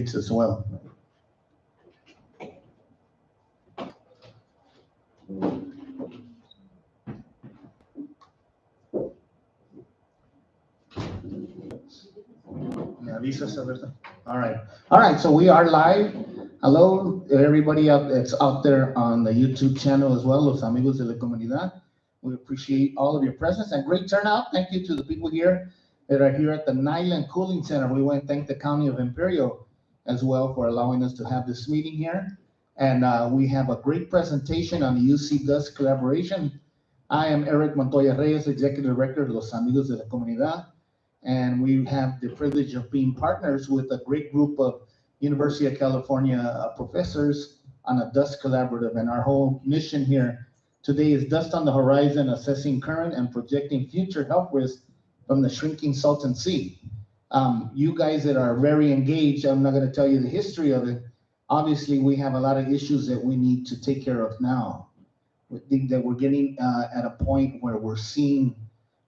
kids as well. All right, so we are live. Hello, everybody that's out there on the YouTube channel as well, Los Amigos de la Comunidad. We appreciate all of your presence and great turnout. Thank you to the people here that are here at the Nyland Cooling Center. We want to thank the County of Imperial as well for allowing us to have this meeting here. And we have a great presentation on the UC Dust collaboration. I am Eric Montoya Reyes, Executive Director of Los Amigos de la Comunidad. And we have the privilege of being partners with a great group of University of California professors on a dust collaborative. And our whole mission here today is Dust on the Horizon, assessing current and projecting future health risks from the shrinking Salton Sea. You guys that are very engaged, I'm not going to tell you the history of it. Obviously, we have a lot of issues that we need to take care of now. We think that we're getting at a point where we're seeing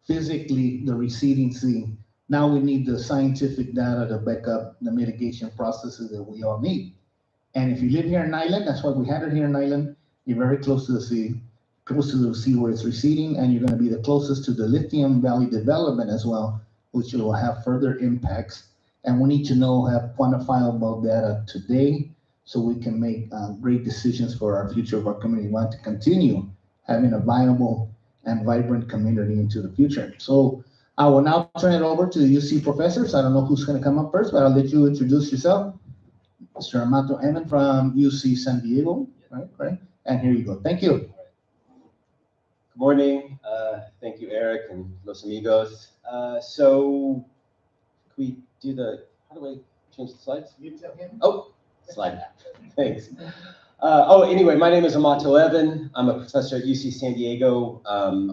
physically the receding sea. Now we need the scientific data to back up the mitigation processes that we all need. And if you live here in Nyland, that's why we had it here in Nyland, you're very close to the sea, where it's receding, and you're going to be the closest to the Lithium Valley development as well, which will have further impacts. And we need to know, have quantifiable data today so we can make great decisions for our future of our community. We want to continue having a viable and vibrant community into the future. So I will now turn it over to the UC professors. I don't know who's going to come up first, but I'll let you introduce yourself. Mr. Amato Emin from UC San Diego, right? And here you go. Thank you. Good morning. Thank you, Eric and Los Amigos. So can we do how do I change the slides? You tell him. Oh, slide. Thanks. Anyway, my name is Amato Evan. I'm a professor at UC San Diego.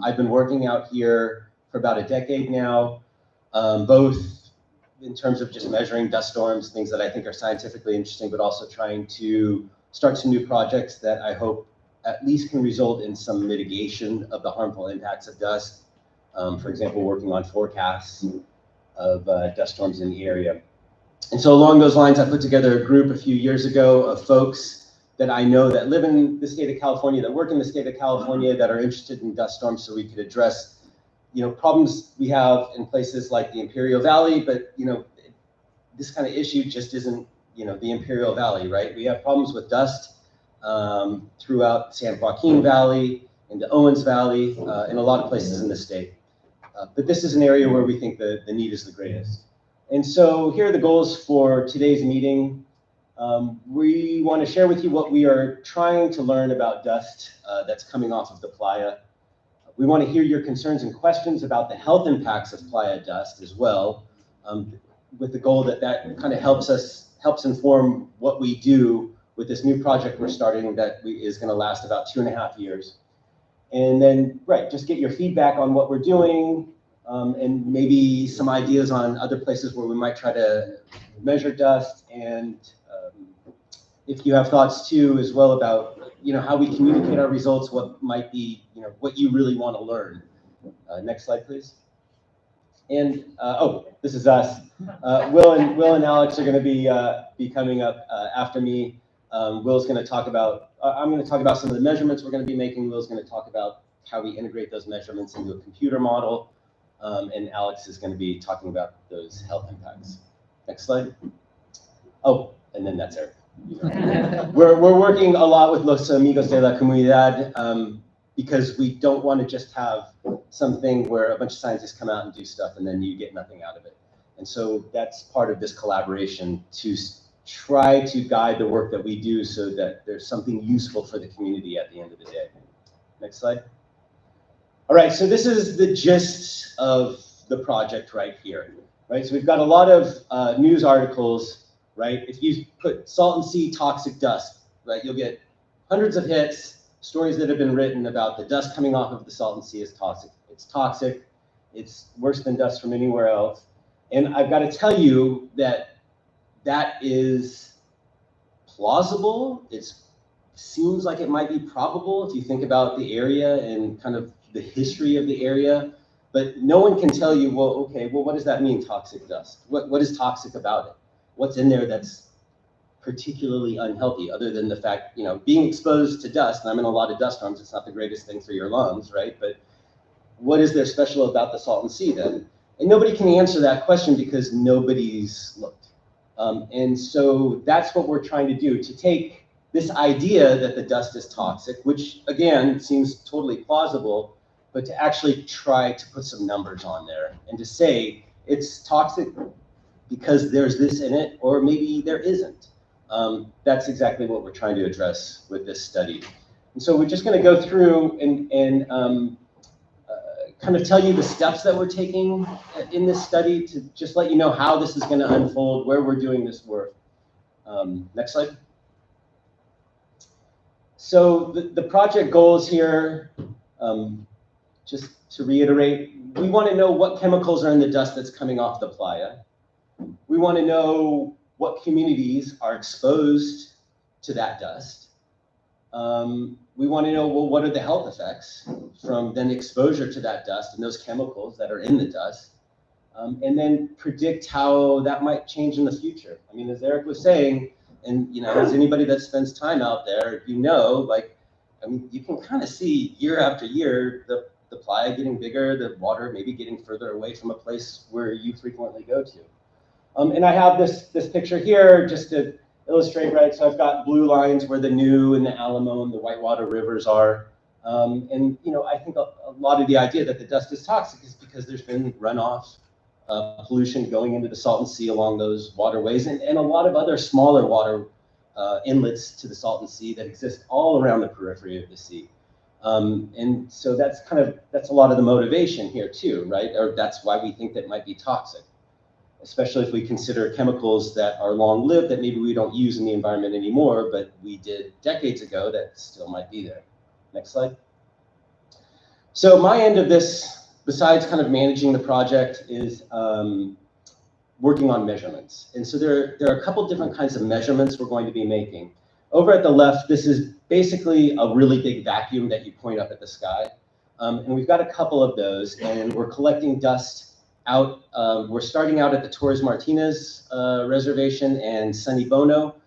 I've been working out here for about a decade now, both in terms of just measuring dust storms, things that I think are scientifically interesting, but also trying to start some new projects that I hope at least can result in some mitigation of the harmful impacts of dust. For example, working on forecasts of dust storms in the area. And so along those lines, I put together a group a few years ago of folks that I know that live in the state of California, that work in the state of California, that are interested in dust storms, so we could address problems we have in places like the Imperial Valley, but this kind of issue just isn't the Imperial Valley, right? We have problems with dust throughout San Joaquin Valley, into Owens Valley, in a lot of places in the state. But this is an area where we think the need is the greatest. And so here are the goals for today's meeting. We want to share with you what we are trying to learn about dust that's coming off of the playa. We want to hear your concerns and questions about the health impacts of playa dust as well, with the goal that kind of helps inform what we do with this new project we're starting that is going to last about 2.5 years. And then, just get your feedback on what we're doing, and maybe some ideas on other places where we might try to measure dust. And if you have thoughts too, as well, about how we communicate our results, what might be, what you really want to learn. Next slide, please. And this is us. Will and Alex are going to be coming up after me. Will's going to talk about. I'm going to talk about some of the measurements we're going to be making. Will's going to talk about how we integrate those measurements into a computer model, and Alex is going to be talking about those health impacts. Next slide. Oh, and then that's Eric. We're working a lot with Los Amigos de la Comunidad because we don't want to just have something where a bunch of scientists come out and do stuff and then you get nothing out of it. And so that's part of this collaboration, to try to guide the work that we do so that there's something useful for the community at the end of the day. Next slide. All right, so this is the gist of the project right here. Right, so we've got a lot of news articles. Right, if you put Salton Sea toxic dust, right, you'll get hundreds of hits, stories that have been written about the dust coming off of the Salton Sea is toxic. It's toxic. It's worse than dust from anywhere else. And I've got to tell you that is plausible. It seems like it might be probable if you think about the area and kind of the history of the area. But no one can tell you, well, what does that mean, toxic dust? What is toxic about it? What's in there that's particularly unhealthy, other than the fact, being exposed to dust, and I'm in a lot of dust storms, it's not the greatest thing for your lungs, right? But what is there special about the Salton Sea then? And nobody can answer that question because nobody's looked. And so that's what we're trying to do, to take this idea that the dust is toxic, which again seems totally plausible, but to actually try to put some numbers on there and to say it's toxic because there's this in it, or maybe there isn't. That's exactly what we're trying to address with this study. And so we're just going to go through and kind of tell you the steps that we're taking in this study to just let you know how this is going to unfold, where we're doing this work. Next slide. So the project goals here, just to reiterate, we want to know what chemicals are in the dust that's coming off the playa. We want to know what communities are exposed to that dust. We want to know, well, what are the health effects from then exposure to that dust and those chemicals that are in the dust, and then predict how that might change in the future. I mean, as Eric was saying, and as anybody that spends time out there, you can kind of see year after year the playa getting bigger, the water maybe getting further away from a place where you frequently go to. And I have this picture here just to illustrate, right? So I've got blue lines where the New and the Alamo and the Whitewater rivers are. And I think a lot of the idea that the dust is toxic is because there's been runoff pollution going into the Salton Sea along those waterways, and a lot of other smaller water inlets to the Salton Sea that exist all around the periphery of the sea. And so that's a lot of the motivation here too, right? Or that's why we think that might be toxic, especially if we consider chemicals that are long-lived that maybe we don't use in the environment anymore, but we did decades ago that still might be there. Next slide. So my end of this, besides kind of managing the project, is working on measurements. And so there are a couple different kinds of measurements we're going to be making. Over at the left, this is basically a really big vacuum that you point up at the sky. And we've got a couple of those, and we're collecting dust out. We're starting out at the Torres Martinez Reservation and Sunny Bono.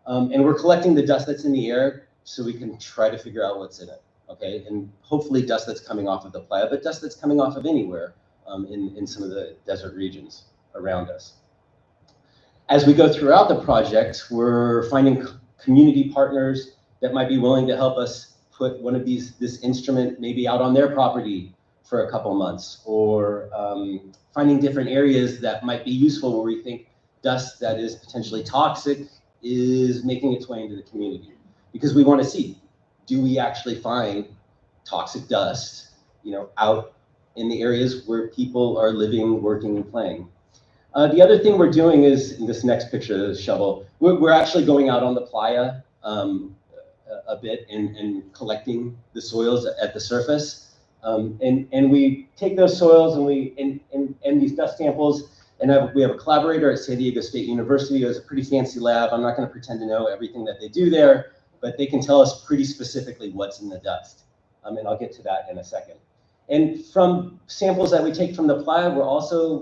And we're collecting the dust that's in the air so we can try to figure out what's in it, okay? And hopefully dust that's coming off of the playa, but dust that's coming off of anywhere in some of the desert regions around us. As we go throughout the project, we're finding community partners that might be willing to help us put this instrument maybe out on their property for a couple months, or finding different areas that might be useful where we think dust that is potentially toxic is making its way into the community. Because we want to see, do we actually find toxic dust, out in the areas where people are living, working, and playing. The other thing we're doing is, in this next picture, the shovel, we're actually going out on the playa a bit and collecting the soils at the surface. And we take those soils and these dust samples, and we have a collaborator at San Diego State University who has a pretty fancy lab. I'm not going to pretend to know everything that they do there, but they can tell us pretty specifically what's in the dust. And I'll get to that in a second. And from samples that we take from the playa,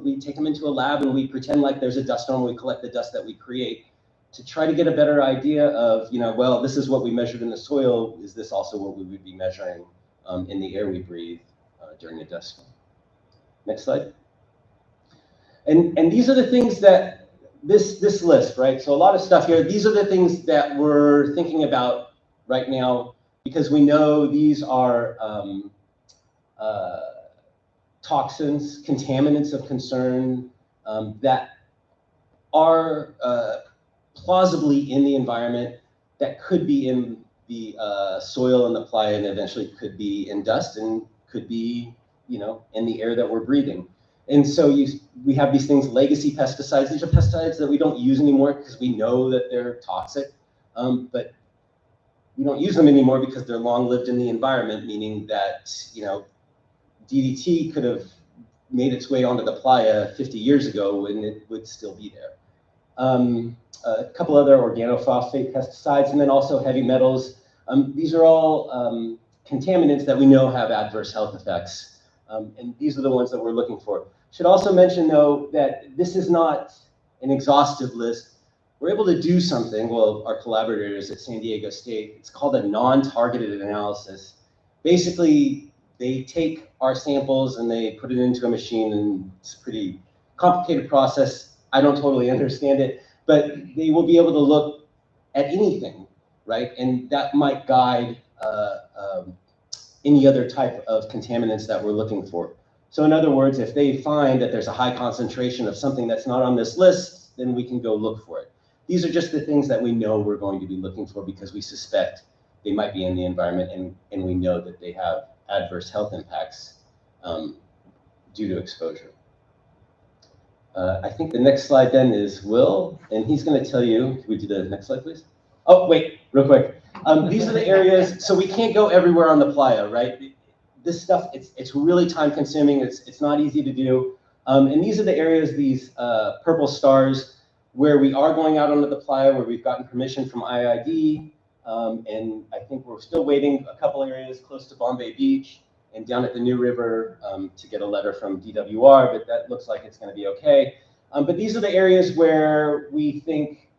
we take them into a lab and we pretend like there's a dust storm. We collect the dust that we create to try to get a better idea of, well, this is what we measured in the soil. Is this also what we would be measuring in the air we breathe during a dust storm? Next slide. And these are the things that this list, right? So a lot of stuff here. These are the things that we're thinking about right now because we know these are toxins, contaminants of concern that are plausibly in the environment, that could be in the soil and the playa, and eventually could be in dust and could be, in the air that we're breathing. And so we have these things, legacy pesticides. These are pesticides that we don't use anymore because we know that they're toxic, but we don't use them anymore because they're long-lived in the environment, meaning that, DDT could have made its way onto the playa 50 years ago and it would still be there. A couple other organophosphate pesticides, and then also heavy metals. These are all contaminants that we know have adverse health effects. And these are the ones that we're looking for. Should also mention, though, that this is not an exhaustive list. we're able to do something, well, our collaborators at San Diego State, it's called a non-targeted analysis. Basically, they take our samples and they put it into a machine, and it's a pretty complicated process. I don't totally understand it, but they will be able to look at anything, right? And that might guide any other type of contaminants that we're looking for. So in other words, if they find that there's a high concentration of something that's not on this list, then we can go look for it. These are just the things that we know we're going to be looking for because we suspect they might be in the environment, and we know that they have adverse health impacts due to exposure. I think the next slide then is Will, and he's going to tell you, can we do the next slide, please? Oh, wait, real quick. These are the areas, so we can't go everywhere on the playa, right? This stuff, it's really time consuming, it's not easy to do. And these are the areas, these purple stars, where we are going out onto the playa, where we've gotten permission from IID, and I think we're still waiting a couple areas close to Bombay Beach and down at the New River to get a letter from DWR, but that looks like it's going to be okay. But these are the areas where we think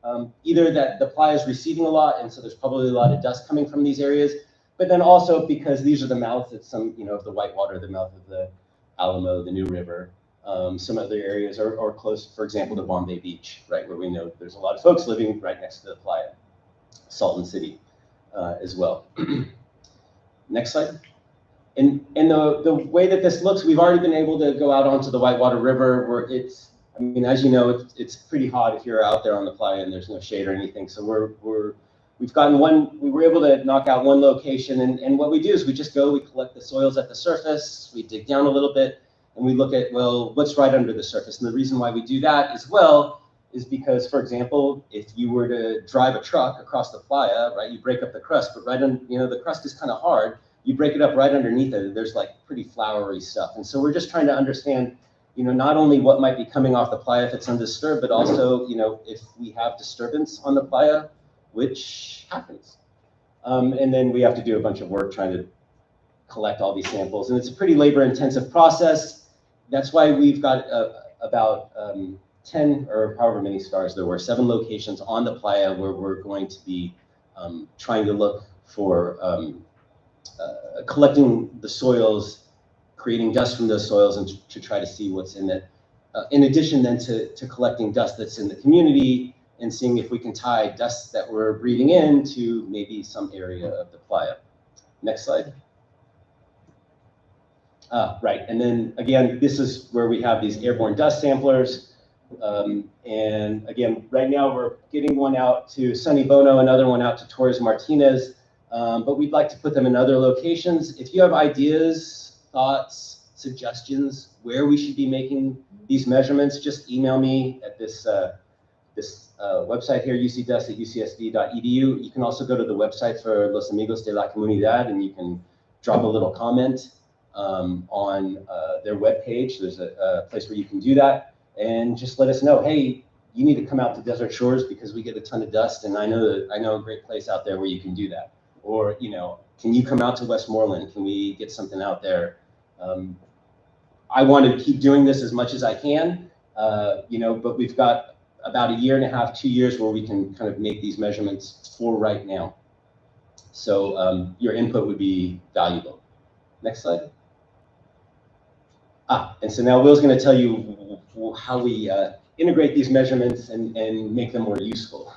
either that the playa is receiving a lot, and so there's probably a lot of dust coming from these areas, but then also because these are the mouths of some, of the Whitewater, the mouth of the Alamo, the New River. Some other areas are close, for example, to Bombay Beach, right, where we know there's a lot of folks living right next to the playa, Salton City as well. Next slide. And the way that this looks, we've already been able to go out onto the Whitewater River, where as you know, it's pretty hot if you're out there on the playa and there's no shade or anything. So we were able to knock out one location, and what we do is we just go, we collect the soils at the surface, we dig down a little bit, and we look at, well, what's right under the surface. And the reason why we do that as well is because, for example, if you were to drive a truck across the playa, right, you break up the crust, but the crust is kind of hard. You break it up right underneath it, there's like pretty flowery stuff. And so we're just trying to understand, not only what might be coming off the playa if it's undisturbed, but also, if we have disturbance on the playa, which happens. And then we have to do a bunch of work trying to collect all these samples. And it's a pretty labor-intensive process. That's why we've got about 10 or however many stars there were, 7 locations on the playa where we're going to be trying to look for collecting the soils, creating dust from those soils, and to try to see what's in it. In addition then to collecting dust that's in the community and seeing if we can tie dust that we're breathing in to maybe some area of the playa. Next slide. Right, and then again, this is where we have these airborne dust samplers. And again, right now we're getting one out to Sunny Bono, another one out to Torres Martinez, but we'd like to put them in other locations. If you have ideas, thoughts, suggestions, where we should be making these measurements, just email me at this website here, ucdust@ucsd.edu. You can also go to the website for Los Amigos de la Comunidad, and you can drop a little comment on their webpage. There's a place where you can do that, and just let us know, hey, you need to come out to Desert Shores because we get a ton of dust, and I know a great place out there where you can do that. Or, can you come out to Westmoreland? Can we get something out there? I want to keep doing this as much as I can, but we've got about 1.5 years, 2 years where we can kind of make these measurements for right now. So your input would be valuable. Next slide. And so now Will's going to tell you how we integrate these measurements and make them more useful.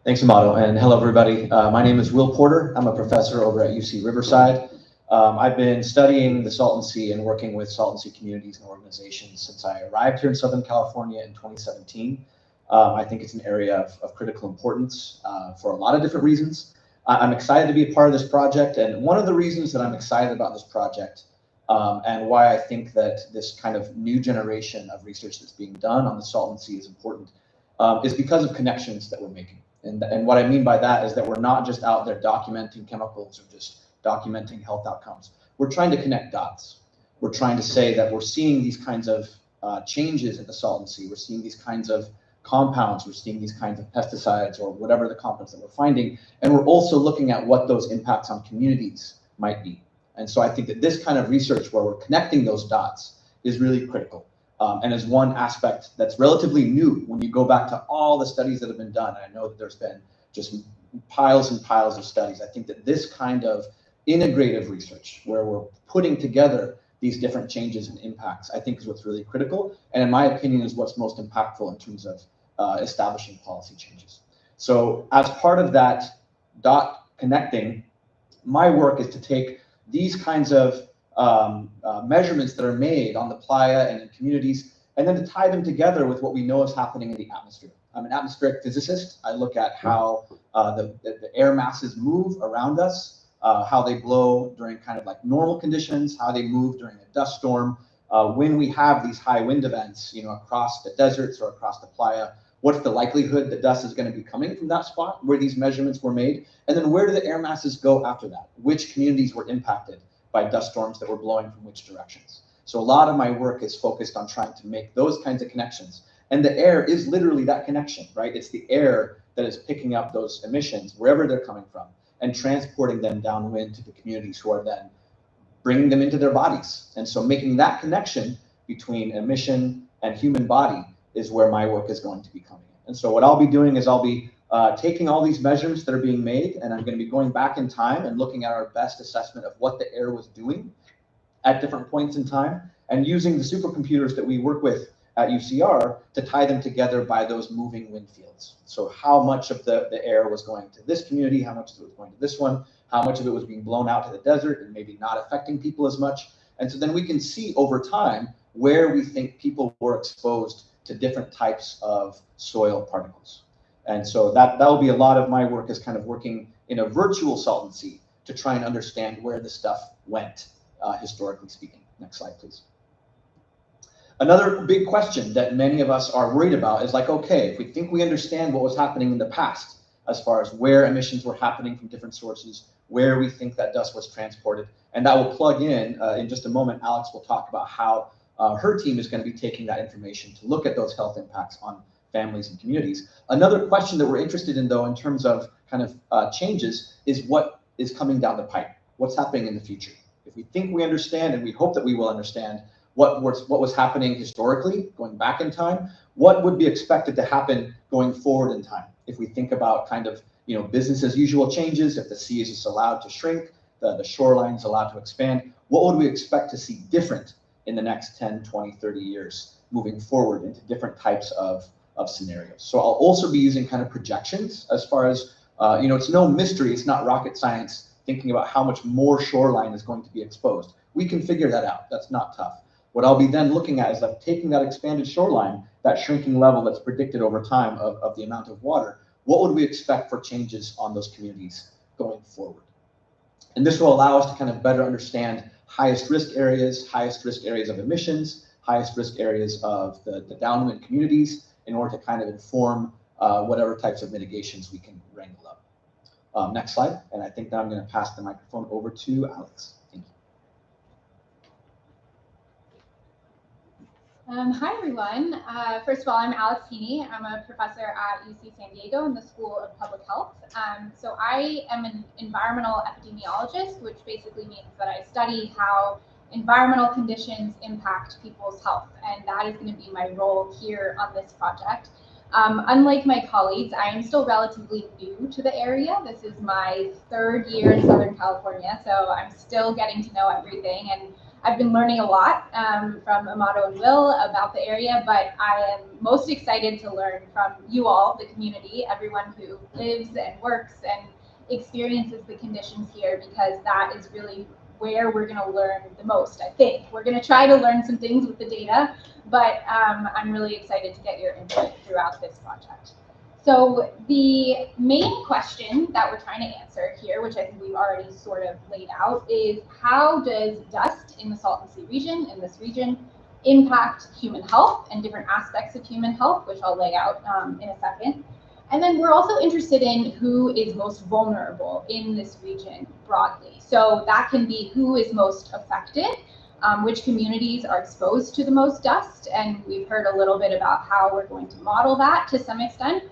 Thanks, Amato, and hello, everybody. My name is Will Porter. I'm a professor over at UC Riverside. I've been studying the Salton Sea and working with Salton Sea communities and organizations since I arrived here in Southern California in 2017. I think it's an area of critical importance for a lot of different reasons. I'm excited to be a part of this project, and one of the reasons that I'm excited about this project and why I think that this kind of new generation of research that's being done on the Salton Sea is important is because of connections that we're making. And what I mean by that is that we're not just out there documenting chemicals or just documenting health outcomes. We're trying to connect dots. We're trying to say that we're seeing these kinds of changes in the Salton Sea. We're seeing these kinds of compounds. We're seeing these kinds of pesticides or whatever the compounds that we're finding. And we're also looking at what those impacts on communities might be. And so I think that this kind of research where we're connecting those dots is really critical. and is one aspect that's relatively new when you go back to all the studies that have been done. I know that there's been just piles and piles of studies. I think that this kind of integrative research, where we're putting together these different changes and impacts, I think is what's really critical, and in my opinion is what's most impactful in terms of establishing policy changes. So as part of that dot connecting, my work is to take these kinds of measurements that are made on the playa and in communities, and then to tie them together with what we know is happening in the atmosphere. I'm an atmospheric physicist. I look at how the air masses move around us, how they blow during kind of like normal conditions, how they move during a dust storm. When we have these high wind events, across the deserts or across the playa, what's the likelihood that dust is going to be coming from that spot where these measurements were made? And then where do the air masses go after that? Which communities were impacted by dust storms that were blowing from which directions? So a lot of my work is focused on trying to make those kinds of connections. And the air is literally that connection, right? It's the air that is picking up those emissions wherever they're coming from and transporting them downwind to the communities who are then bringing them into their bodies. And so making that connection between emission and human body is where my work is going to be coming in. And so what I'll be doing is I'll be taking all these measurements that are being made, and I'm going to be going back in time and looking at our best assessment of what the air was doing at different points in time, and using the supercomputers that we work with at UCR to tie them together by those moving wind fields. So how much of the air was going to this community, how much of it was going to this one, how much of it was being blown out to the desert and maybe not affecting people as much. And so then we can see over time where we think people were exposed to different types of soil particles. And so that will be a lot of my work, is kind of working in a virtual salton sea to try and understand where the stuff went, historically speaking. Next slide, please. Another big question that many of us are worried about is like, okay, if we think we understand what was happening in the past, as far as where emissions were happening from different sources, where we think that dust was transported, and that will plug in just a moment. Alex will talk about how her team is going to be taking that information to look at those health impacts on families and communities. Another question that we're interested in, though, in terms of kind of changes, is what is coming down the pipe, what's happening in the future. If we think we understand, and we hope that we will understand, what was happening historically, going back in time, what would be expected to happen going forward in time? If we think about kind of business as usual changes, if the sea is just allowed to shrink, the shoreline is allowed to expand, what would we expect to see different in the next 10, 20, 30 years moving forward into different types of scenarios? So I'll also be using kind of projections as far as, it's no mystery, it's not rocket science thinking about how much more shoreline is going to be exposed. We can figure that out, that's not tough. What I'll be then looking at is like taking that expanded shoreline, that shrinking level that's predicted over time of the amount of water, what would we expect for changes on those communities going forward? And this will allow us to kind of better understand highest risk areas of emissions, highest risk areas of the downwind communities, in order to kind of inform whatever types of mitigations we can wrangle up. Next slide, and I think now I'm going to pass the microphone over to Alex. Thank you. Hi, everyone. First of all, I'm Alex Heaney. I'm a professor at UC San Diego in the School of Public Health. So I am an environmental epidemiologist, which basically means that I study how environmental conditions impact people's health. And that is going to be my role here on this project. Unlike my colleagues, I am still relatively new to the area. This is my third year in Southern California, so I'm still getting to know everything. And I've been learning a lot from Amato and Will about the area, but I am most excited to learn from you all, the community, everyone who lives and works and experiences the conditions here, because that is really where we're going to learn the most, I think. We're going to try to learn some things with the data, but I'm really excited to get your input throughout this project. So the main question that we're trying to answer here, which I think we've already sort of laid out, is how does dust in the Salton Sea region, in this region, impact human health and different aspects of human health, which I'll lay out in a second. And then we're also interested in who is most vulnerable in this region broadly. So that can be who is most affected, which communities are exposed to the most dust. And we've heard a little bit about how we're going to model that to some extent.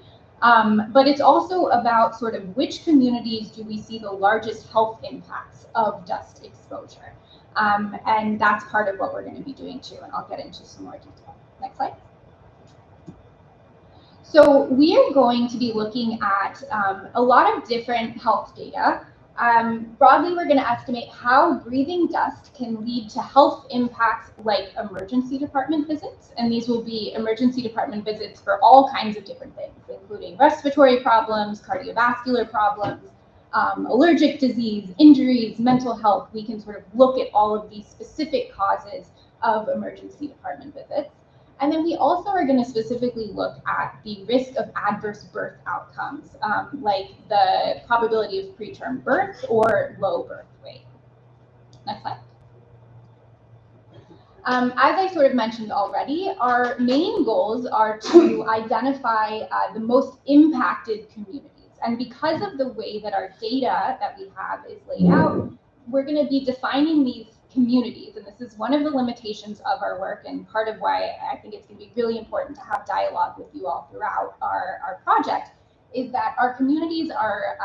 But it's also about sort of which communities do we see the largest health impacts of dust exposure. And that's part of what we're going to be doing too, and I'll get into some more detail. Next slide. So we are going to be looking at a lot of different health data. Broadly, we're going to estimate how breathing dust can lead to health impacts like emergency department visits. And these will be emergency department visits for all kinds of different things, including respiratory problems, cardiovascular problems, allergic disease, injuries, mental health. We can sort of look at all of these specific causes of emergency department visits. And then we also are going to specifically look at the risk of adverse birth outcomes, like the probability of preterm birth or low birth weight. Next slide. As I sort of mentioned already, our main goals are to identify the most impacted communities. And because of the way that our data that we have is laid out, we're going to be defining these communities, and this is one of the limitations of our work and part of why I think it's going to be really important to have dialogue with you all throughout our project, is that our communities are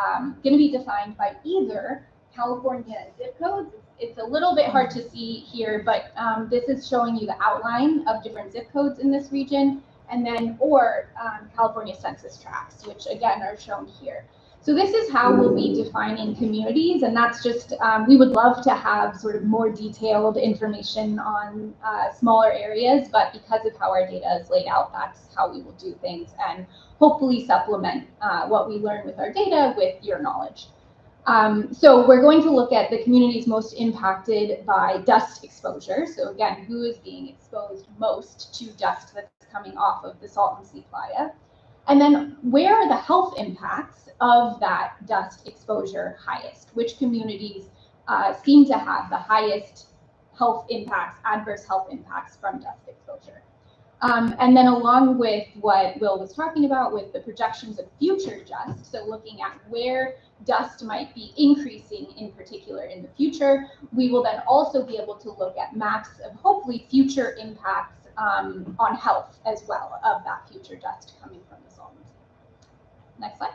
going to be defined by either California zip codes. It's a little bit hard to see here, but this is showing you the outline of different zip codes in this region, and then or California census tracts, which again are shown here. So this is how we'll be defining communities, and that's just, we would love to have sort of more detailed information on smaller areas, but because of how our data is laid out, that's how we will do things and hopefully supplement what we learn with our data with your knowledge. So we're going to look at the communities most impacted by dust exposure. So again, who is being exposed most to dust that's coming off of the Salton Sea playa? And then where are the health impacts of that dust exposure highest? Which communities seem to have the highest health impacts, adverse health impacts from dust exposure? And then along with what Will was talking about with the projections of future dust, so looking at where dust might be increasing in particular in the future, we will then also be able to look at maps of hopefully future impacts on health as well of that future dust coming from the Salton Sea. Next slide.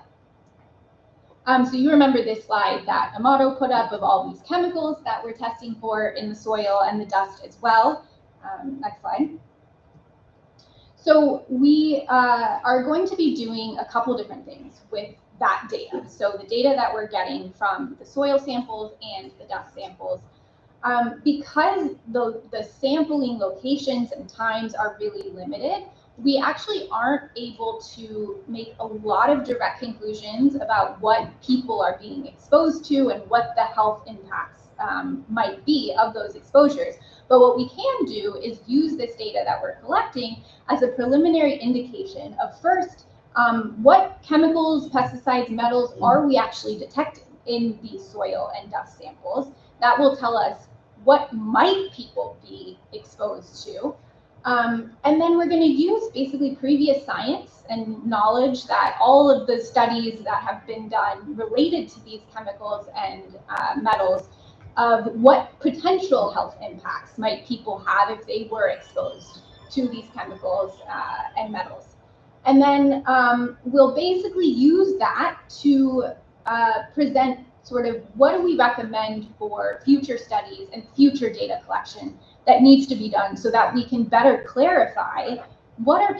So you remember this slide that Amato put up of all these chemicals that we're testing for in the soil and the dust as well. Next slide. So we are going to be doing a couple different things with that data. So the data that we're getting from the soil samples and the dust samples, because the sampling locations and times are really limited, we actually aren't able to make a lot of direct conclusions about what people are being exposed to and what the health impacts might be of those exposures. But what we can do is use this data that we're collecting as a preliminary indication of first, what chemicals, pesticides, metals are we actually detecting in these soil and dust samples. That will tell us what might people be exposed to. And then we're going to use basically previous science and knowledge that all of the studies that have been done related to these chemicals and metals of what potential health impacts might people have if they were exposed to these chemicals and metals. And then we'll basically use that to present sort of what do we recommend for future studies and future data collection that needs to be done so that we can better clarify what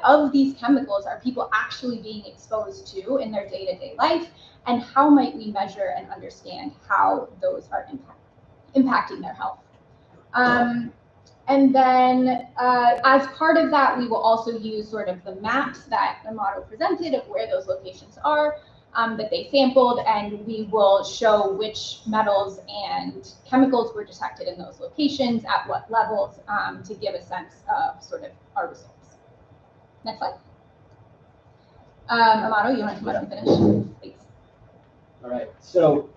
of these chemicals are people actually being exposed to in their day-to-day life, and how might we measure and understand how those are impacting their health. And then as part of that, we will also use sort of the maps that Amato presented of where those locations are that they sampled, and we will show which metals and chemicals were detected in those locations at what levels to give a sense of sort of our results. Next slide. Amato, you want to come up and finish? Please. All right, so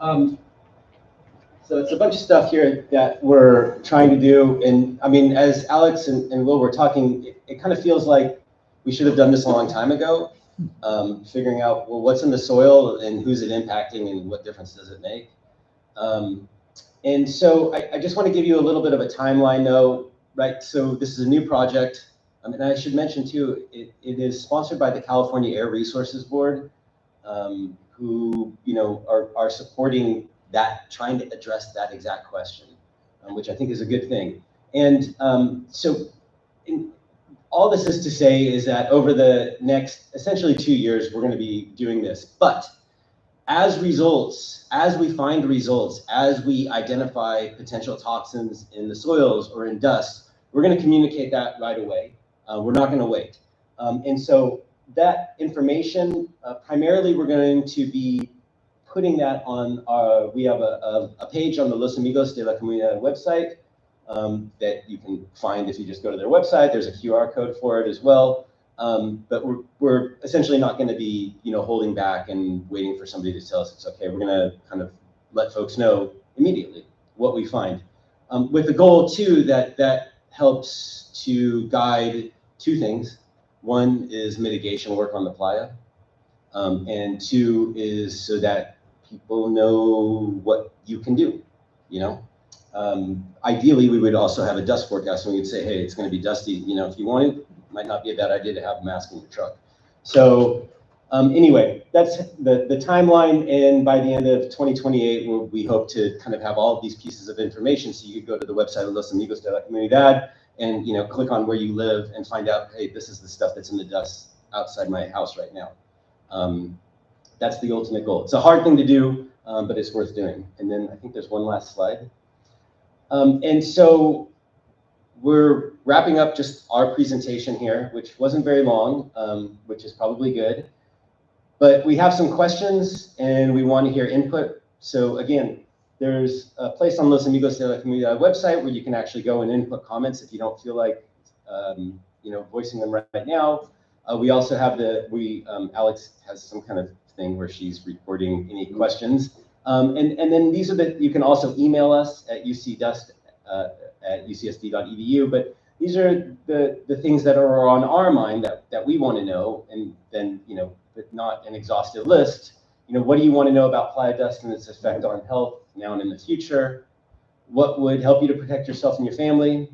it's a bunch of stuff here that we're trying to do, and I mean, as Alex and Will were talking, it kind of feels like we should have done this a long time ago, figuring out, well, what's in the soil and who's it impacting and what difference does it make. And so I just want to give you a little bit of a timeline though, right? So this is a new project. And I should mention too, it is sponsored by the California Air Resources Board, who are supporting that, trying to address that exact question, which I think is a good thing. And all this is to say is that over the next essentially 2 years, we're going to be doing this. But as we find results, as we identify potential toxins in the soils or in dust, we're going to communicate that right away. We're not going to wait. And so that information, primarily we're going to be putting that on we have a page on the Los Amigos de la Comunidad website that you can find if you just go to their website. There's a QR code for it as well. But we're essentially not going to be, holding back and waiting for somebody to tell us it's okay. We're going to kind of let folks know immediately what we find, with the goal too that helps to guide two things. One is mitigation work on the playa, and two is so that people know what you can do. Ideally, we would also have a dust forecast, and we would say, hey, it's going to be dusty. If you want it, might not be a bad idea to have a mask in your truck. So anyway, that's the timeline, and by the end of 2028, we hope to kind of have all of these pieces of information, so you could go to the website of Los Amigos de la Comunidad and click on where you live and find out, hey, this is the stuff that's in the dust outside my house right now. That's the ultimate goal. It's a hard thing to do, but it's worth doing. And then I think there's one last slide. And so we're wrapping up just our presentation here, which wasn't very long, which is probably good. But we have some questions and we want to hear input. So again, there's a place on Los Amigos de la Comunidad website where you can actually go and input comments if you don't feel like voicing them right now. We also have Alex has some kind of thing where she's recording any questions. And then these are you can also email us at ucdust at ucsd.edu, but these are the things that are on our mind that we want to know, and then, but not an exhaustive list. What do you want to know about playa dust and its effect on health now and in the future? What would help you to protect yourself and your family?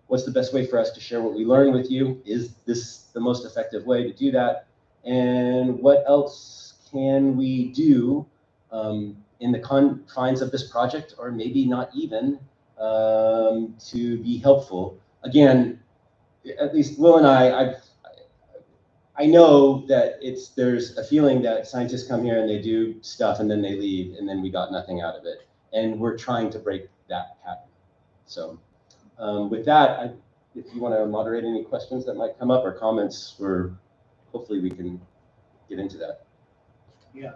What's the best way for us to share what we learn with you? Is this the most effective way to do that? And what else can we do in the confines of this project, or maybe not even, to be helpful? Again, at least Will and I know that there's a feeling that scientists come here and they do stuff and then they leave and then we got nothing out of it. And we're trying to break that pattern. So with that, if you want to moderate any questions that might come up or comments, hopefully we can get into that. Yeah.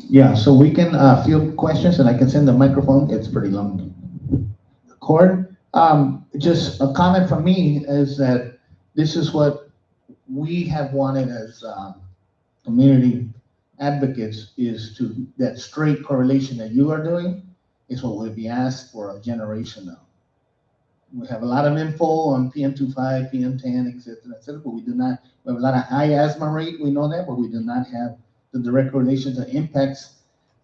Yeah, so we can field questions, and I can send the microphone. It's pretty long. Cord, just a comment from me is that this is what we have wanted as community advocates, is that straight correlation that you are doing is what will be asked for a generation now. We have a lot of info on PM2.5, PM10, et cetera, but we have a lot of high asthma rate, we know that, but we do not have the direct correlation to impacts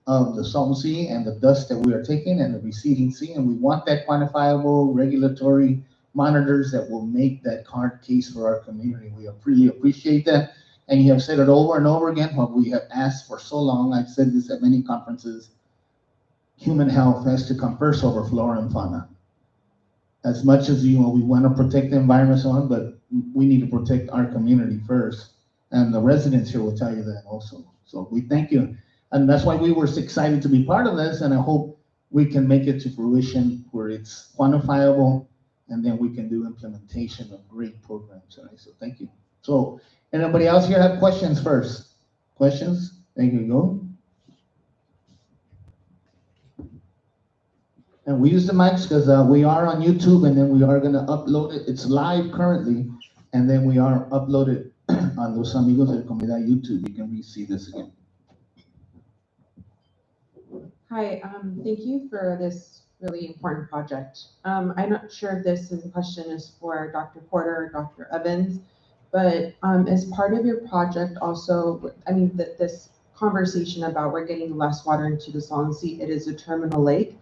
of the Salton Sea and the dust that we are taking and the receding sea. And we want that quantifiable regulatory monitors that will make that hard case for our community. We really appreciate that. And you have said it over and over again, what we have asked for so long. I've said this at many conferences: human health has to come first over flora and fauna. As much as we want to protect the environment, so on, but we need to protect our community first. And the residents here will tell you that also. So we thank you. And that's why we were excited to be part of this. And I hope we can make it to fruition where it's quantifiable, and then we can do implementation of great programs. Right? So thank you. So anybody else here have questions first? Questions? There you go. And we use the mics because we are on YouTube, and then we are going to upload it. It's live currently, and then we are uploaded on Los Amigos de la Comunidad YouTube. You can re-see this again. Hi, thank you for this really important project. I'm not sure if this question is for Dr. Porter or Dr. Evans, but as part of your project also, this conversation about we're getting less water into the Salton Sea, it is a terminal lake.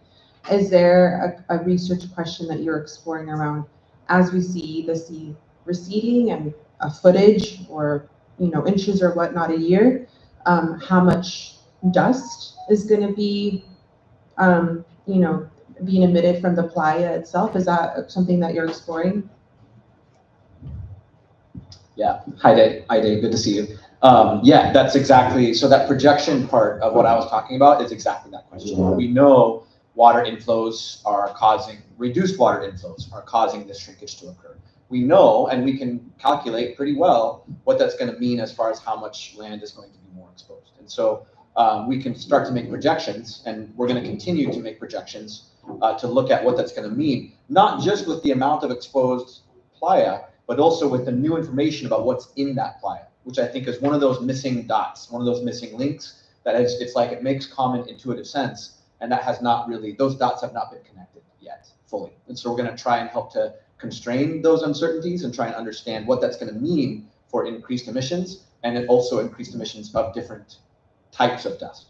Is there a research question that you're exploring around, as we see the sea receding and a footage or inches or whatnot a year, how much dust is going to be you know, being emitted from the playa itself? Is that something that you're exploring? Yeah. Hi, Dave. Hi, Dave. Good to see you. Yeah, that's exactly, so that projection part of what I was talking about is exactly that question. We know water inflows are causing, reduced water inflows are causing this shrinkage to occur. We know, and we can calculate pretty well what that's going to mean as far as how much land is going to be more exposed. And so we can start to make projections, and we're going to continue to make projections to look at what that's going to mean, not just with the amount of exposed playa, but also with the new information about what's in that playa, which I think is one of those missing dots, one of those missing links that is, it's like it makes common intuitive sense, and that has not really, those dots have not been connected yet fully. And so we're going to try and help to constrain those uncertainties and try and understand what that's going to mean for increased emissions, and then also increased emissions of different types of dust.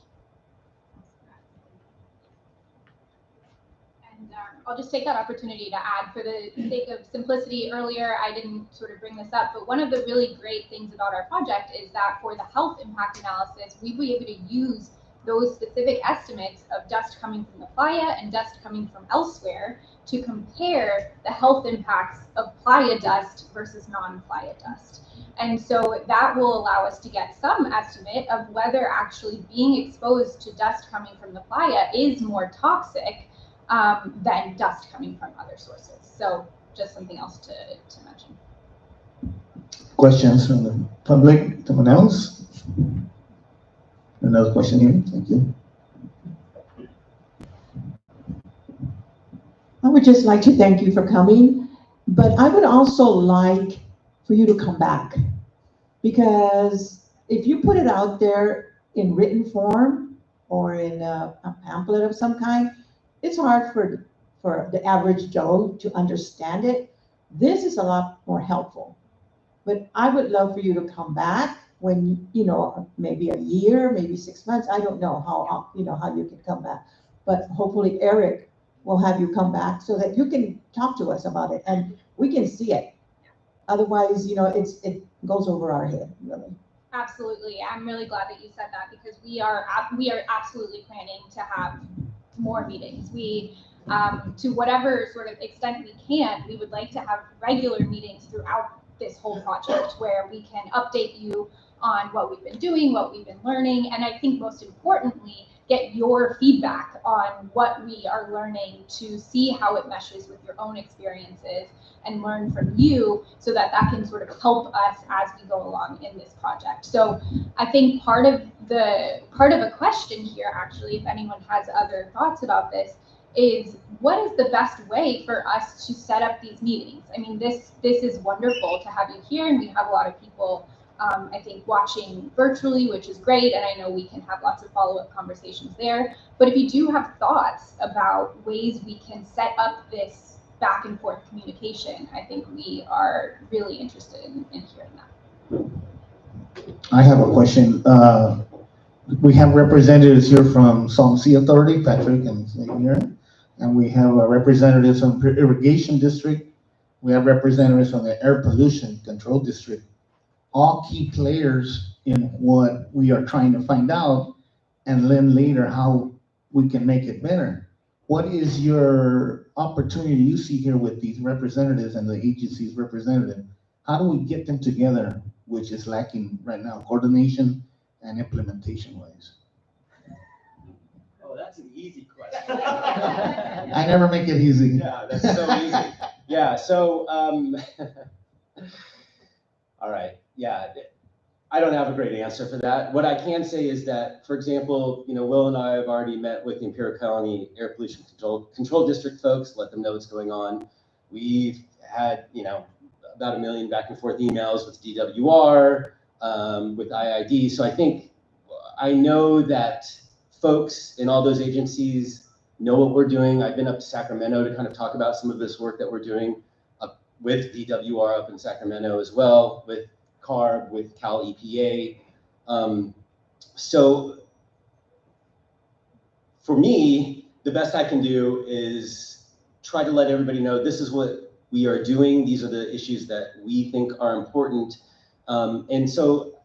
I'll just take that opportunity to add, for the sake of simplicity, earlier I didn't sort of bring this up, but one of the really great things about our project is that for the health impact analysis, we'd be able to use those specific estimates of dust coming from the playa and dust coming from elsewhere to compare the health impacts of playa dust versus non-playa dust. And so that will allow us to get some estimate of whether actually being exposed to dust coming from the playa is more toxic than dust coming from other sources. So just something else to mention. Questions from the public? Someone else? Another question here. Thank you. I would just like to thank you for coming, but I would also like for you to come back, because if you put it out there in written form or in a pamphlet of some kind, it's hard for the average Joe to understand it. This is a lot more helpful, but I would love for you to come back when, you know, maybe a year, maybe 6 months. I don't know how, you know, how you can come back, but hopefully Eric will have you come back so that you can talk to us about it and we can see it. Otherwise, you know, it goes over our head, really. Absolutely. I'm really glad that you said that, because we are absolutely planning to have more meetings. We, to whatever sort of extent we can, we would like to have regular meetings throughout this whole project where we can update you on what we've been doing, what we've been learning, and I think most importantly, get your feedback on what we are learning to see how it meshes with your own experiences and learn from you, so that that can sort of help us as we go along in this project. So I think part of a question here, actually, if anyone has other thoughts about this, is what is the best way for us to set up these meetings? I mean, this is wonderful to have you here, and we have a lot of people I think watching virtually, which is great, and I know we can have lots of follow-up conversations there. But if you do have thoughts about ways we can set up this back and forth communication, I think we are really interested in hearing that. I have a question. We have representatives here from Salton Sea Authority, Patrick and here, and we have representatives from Irrigation District. We have representatives from the Air Pollution Control District. All key players in what we are trying to find out, and then later how we can make it better. What is your opportunity you see here with these representatives and the agency's representative? How do we get them together, which is lacking right now, coordination and implementation wise? Oh, that's an easy question. I never make it easy. Yeah, that's so easy. Yeah, so, all right. Yeah, I don't have a great answer for that. What I can say is that, for example, you know, Will and I have already met with the Imperial County Air Pollution Control District folks, let them know what's going on. We've had, you know, about 1 million back and forth emails with DWR, with IID. So I know that folks in all those agencies know what we're doing. I've been up to Sacramento to kind of talk about some of this work that we're doing with DWR up in Sacramento as well, with CARB, with Cal EPA. So for me, the best I can do is try to let everybody know this is what we are doing. These are the issues that we think are important. And so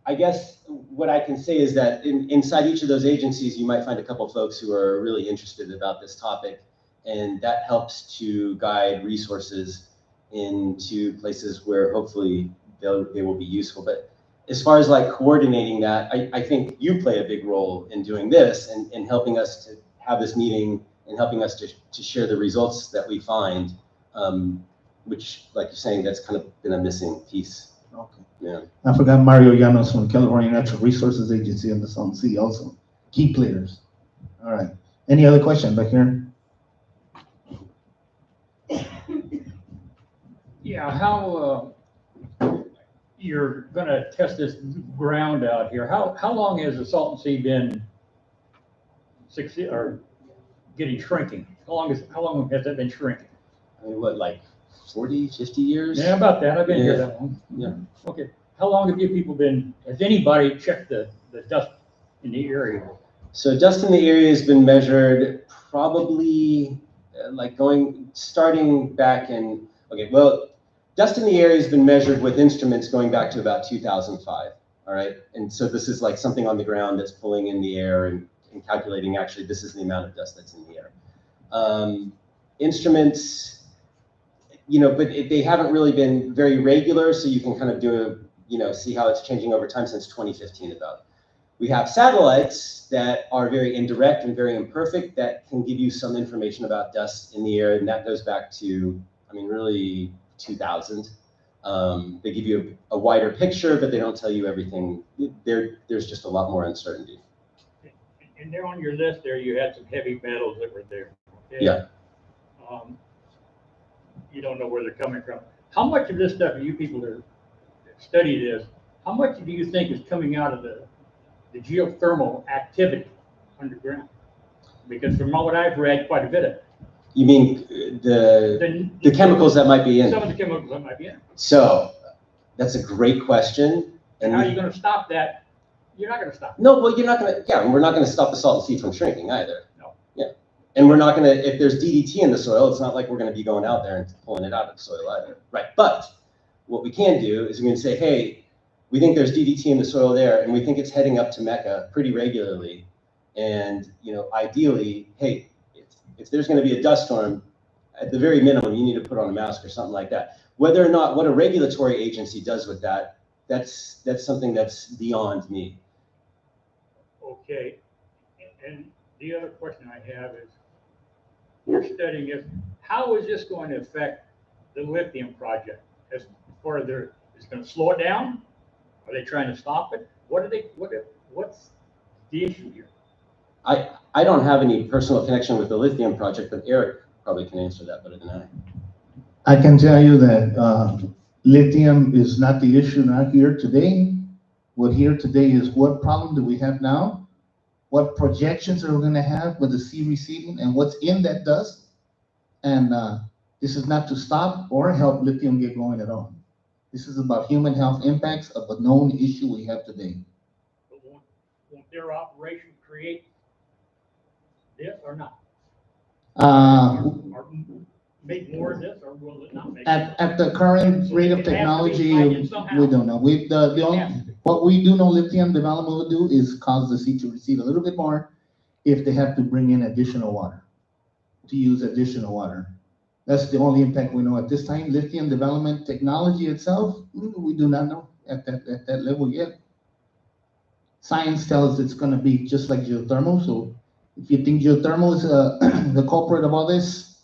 I guess what I can say is that inside each of those agencies, you might find a couple folks who are really interested about this topic, and that helps to guide resources into places where hopefully they will be useful. But as far as like coordinating that, I think you play a big role in doing this and helping us to have this meeting and helping us to share the results that we find, which, like you're saying, that's kind of been a missing piece. Okay. Yeah. I forgot Mario Llanos from California Natural Resources Agency and the Salton Sea also. Key players. All right. Any other question back here? Yeah, how you're going to test this ground out here? How long has the Salton Sea been shrinking? How long has that been shrinking? I mean, what, like 40, 50 years? Yeah, about that. I've been here Yeah. that long. Yeah. Okay. How long have you people has anybody checked the dust in the area? So dust in the area has been measured probably starting back in, okay, well, dust in the area has been measured with instruments going back to about 2005, all right? And so this is like something on the ground that's pulling in the air and calculating actually this is the amount of dust that's in the air. Instruments, but they haven't really been very regular, so you can kind of see how it's changing over time since 2015 about. We have satellites that are very indirect and very imperfect that can give you some information about dust in the air, and that goes back to, really 2000. They give you a wider picture, but they don't tell you everything. There's just a lot more uncertainty. And there on your list there, you had some heavy metals that were there. Okay? Yeah. You don't know where they're coming from. How much of this stuff, you people that study this, how much do you think is coming out of the geothermal activity underground? Because from what I've read, quite a bit of it. You mean the chemicals that might be in? Some of the chemicals that might be in. So that's a great question. And how are you going to stop that? You're not going to stop it. No, well, you're not going to, yeah, we're not going to stop the Salton Sea from shrinking either. No. Yeah. And we're not going to, if there's DDT in the soil, it's not like we're going to be going out there and pulling it out of the soil either. Right. But what we can do is we can say, hey, we think there's DDT in the soil there, and we think it's heading up to Mecca pretty regularly. And, ideally, hey, if there's going to be a dust storm, at the very minimum, you need to put on a mask or something like that. Whether or not what a regulatory agency does with that, that's something that's beyond me. Okay. And the other question I have is, you're studying this, how is this going to affect the lithium project? As far as it's going to slow it down? Are they trying to stop it? What's the issue here? I don't have any personal connection with the lithium project, but Eric probably can answer that better than I. I can tell you that lithium is not the issue not here today. What here today is what problem do we have now? What projections are we going to have with the sea receding and what's in that dust? And this is not to stop or help lithium get going at all. This is about human health impacts of a known issue we have today. But won't their operation create this or not? Or make more of this, or will it not make? At the current rate of technology, we don't know. What we do know lithium development will do is cause the sea to recede a little bit more if they have to bring in additional water, to use additional water. That's the only impact we know at this time. Lithium development technology itself, we do not know at that level yet. Science tells it's going to be just like geothermal. So if you think geothermal is the culprit of all this,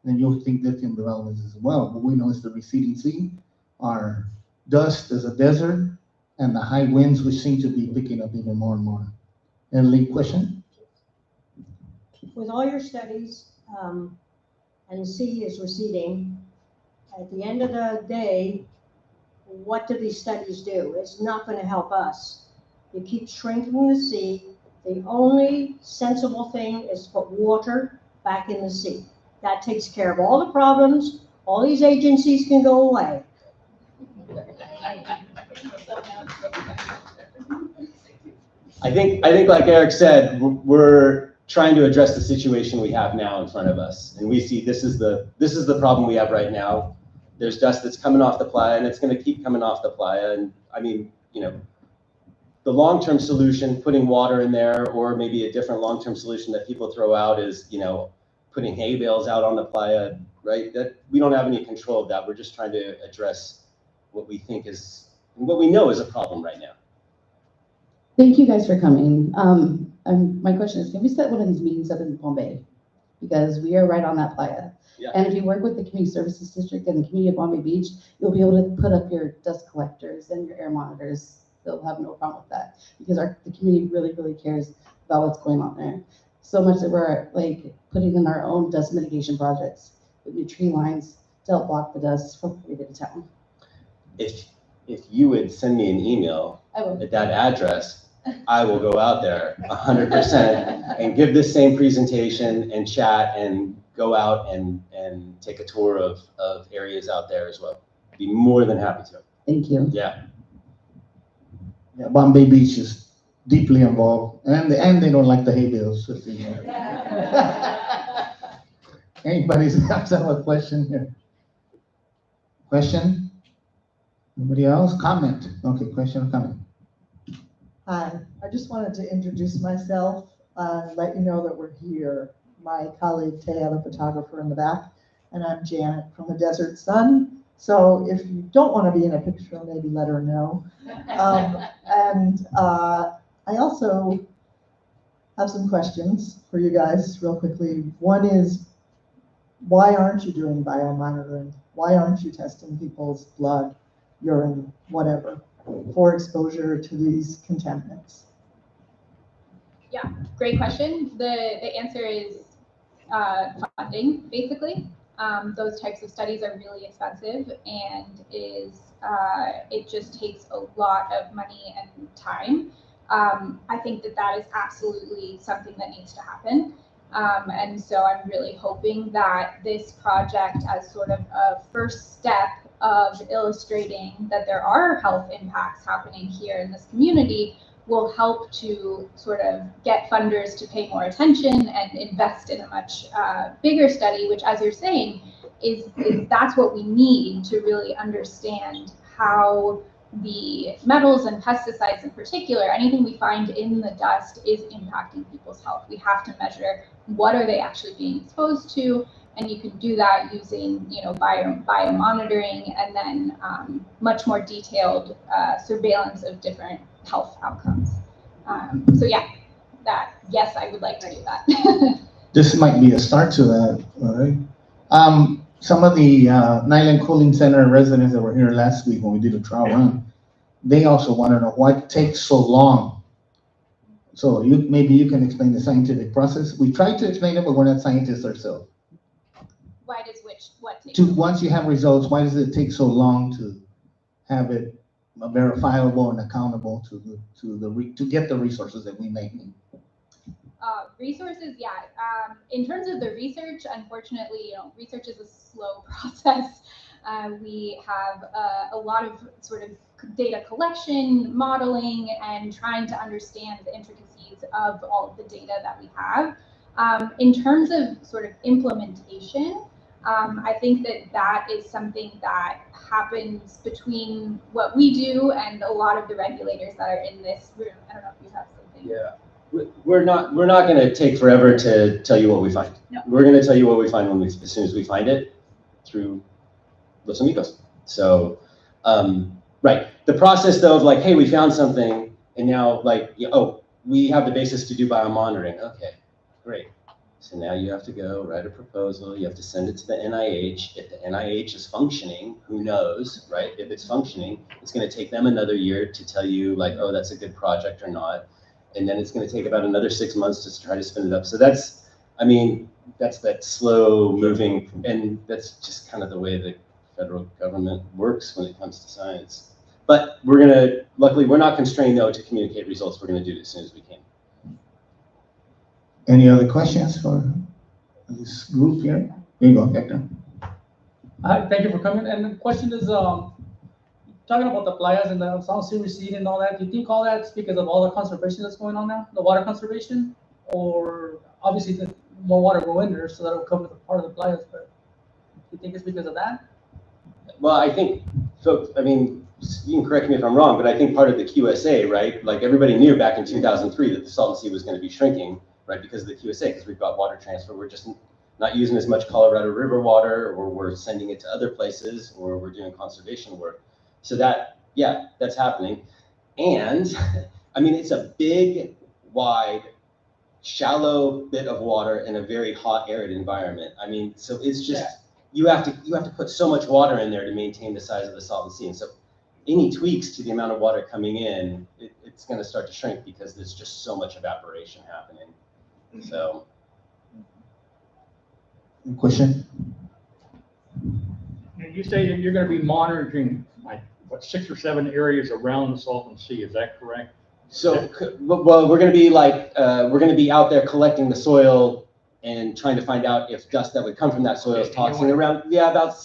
then you'll think lithium development is as well. But we know it's the receding sea, our dust is a desert, and the high winds, which seem to be picking up even more and more. And Lee, question? With all your studies, and the sea is receding, at the end of the day, what do these studies do? It's not going to help us. You keep shrinking the sea. The only sensible thing is to put water back in the sea. That takes care of all the problems. All these agencies can go away. I think like Eric said, we're trying to address the situation we have now in front of us. And we see this is the problem we have right now. There's dust that's coming off the playa, and it's going to keep coming off the playa. And the long-term solution, putting water in there, or maybe a different long-term solution that people throw out is, putting hay bales out on the playa, right? That we don't have any control of that. We're just trying to address what we think is, what we know is a problem right now. Thank you guys for coming. My question is, can we set one of these meetings up in Palm Bay? Because we are right on that playa. Yeah. And if you work with the Community Services District and the community of Palm Bay Beach, you'll be able to put up your dust collectors and your air monitors. They'll have no problem with that because the community really, really cares about what's going on there. So much that we're like putting in our own dust mitigation projects with new tree lines to help block the dust from coming into town. If you would send me an email at that address, I will go out there 100% and give this same presentation and chat and go out and take a tour of areas out there as well. Be more than happy to. Thank you. Yeah. Yeah, Bombay Beach is deeply involved, and they don't like the hay bales. So, Anybody's got a question here? Question? Anybody else? Comment? Okay, question or comment? Hi, I just wanted to introduce myself and let you know that we're here. My colleague Taya, the photographer in the back, and I'm Janet from the Desert Sun. So if you don't want to be in a picture, maybe let her know. I also have some questions for you guys real quickly. One is, why aren't you doing biomonitoring? Why aren't you testing people's blood, urine, whatever, for exposure to these contaminants? Yeah, great question. The answer is funding, basically. Those types of studies are really expensive and it just takes a lot of money and time. I think that is absolutely something that needs to happen. And so I'm really hoping that this project, as sort of a first step of illustrating that there are health impacts happening here in this community, will help to sort of get funders to pay more attention and invest in a much bigger study, which, as you're saying, is that's what we need to really understand how the metals and pesticides in particular, anything we find in the dust, is impacting people's health. We have to measure what are they actually being exposed to, and you can do that using biomonitoring and then much more detailed surveillance of different health outcomes. So yeah, yes, I would like to do that. This might be a start to that, all right? Some of the Nyland Cooling Center residents that were here last week when we did a trial run, they also want to know why it takes so long. So maybe you can explain the scientific process. We tried to explain it, but we're not scientists ourselves. Why does what take? Once you have results, why does it take so long to have it verifiable and accountable to get the resources that we may need? Resources, yeah. In terms of the research, unfortunately, research is a slow process. We have a lot of sort of data collection, modeling, and trying to understand the intricacies of all of the data that we have. In terms of sort of implementation, I think that is something that happens between what we do and a lot of the regulators that are in this room. I don't know if you have something. Yeah. We're not going to take forever to tell you what we find. No. We're going to tell you what we find as soon as we find it through Los Amigos. So, right. The process though of like, hey, we found something, and now like, we have the basis to do biomonitoring. Okay, great. So now you have to go write a proposal. You have to send it to the NIH. If the NIH is functioning, who knows, right? If it's functioning, it's going to take them another year to tell you like, oh, that's a good project or not. And then it's going to take about another 6 months to try to spin it up. So that's that slow moving, and that's just kind of the way the federal government works when it comes to science. But luckily, we're not constrained though to communicate results. We're going to do it as soon as we can. Any other questions for this group here? Here you go, Hector. Hi, thank you for coming. And the question is, talking about the playas and the South Sea receding and all that, do you think all that's because of all the conservation that's going on now, the water conservation? Or obviously the more water go in there, so that'll cover the part of the playas, but do you think it's because of that? Well, I think So, I mean, you can correct me if I'm wrong, but I think part of the QSA, right? Like everybody knew back in 2003 that the Salton Sea was going to be shrinking, right? Because of the QSA, because we've got water transfer. We're just not using as much Colorado River water, or we're sending it to other places, or we're doing conservation work. So that, yeah, that's happening. And I mean, it's a big, wide, shallow bit of water in a very hot, arid environment. I mean, so it's just, you have to put so much water in there to maintain the size of the Salton Sea. And so any tweaks to the amount of water coming in, it's going to start to shrink because there's just so much evaporation happening. So. Question? You say that you're going to be monitoring like what 6 or 7 areas around the Salton Sea. Is that correct? So, well, we're going to be like, we're going to be out there collecting the soil and trying to find out if dust that would come from that soil is toxin around. Yeah, about.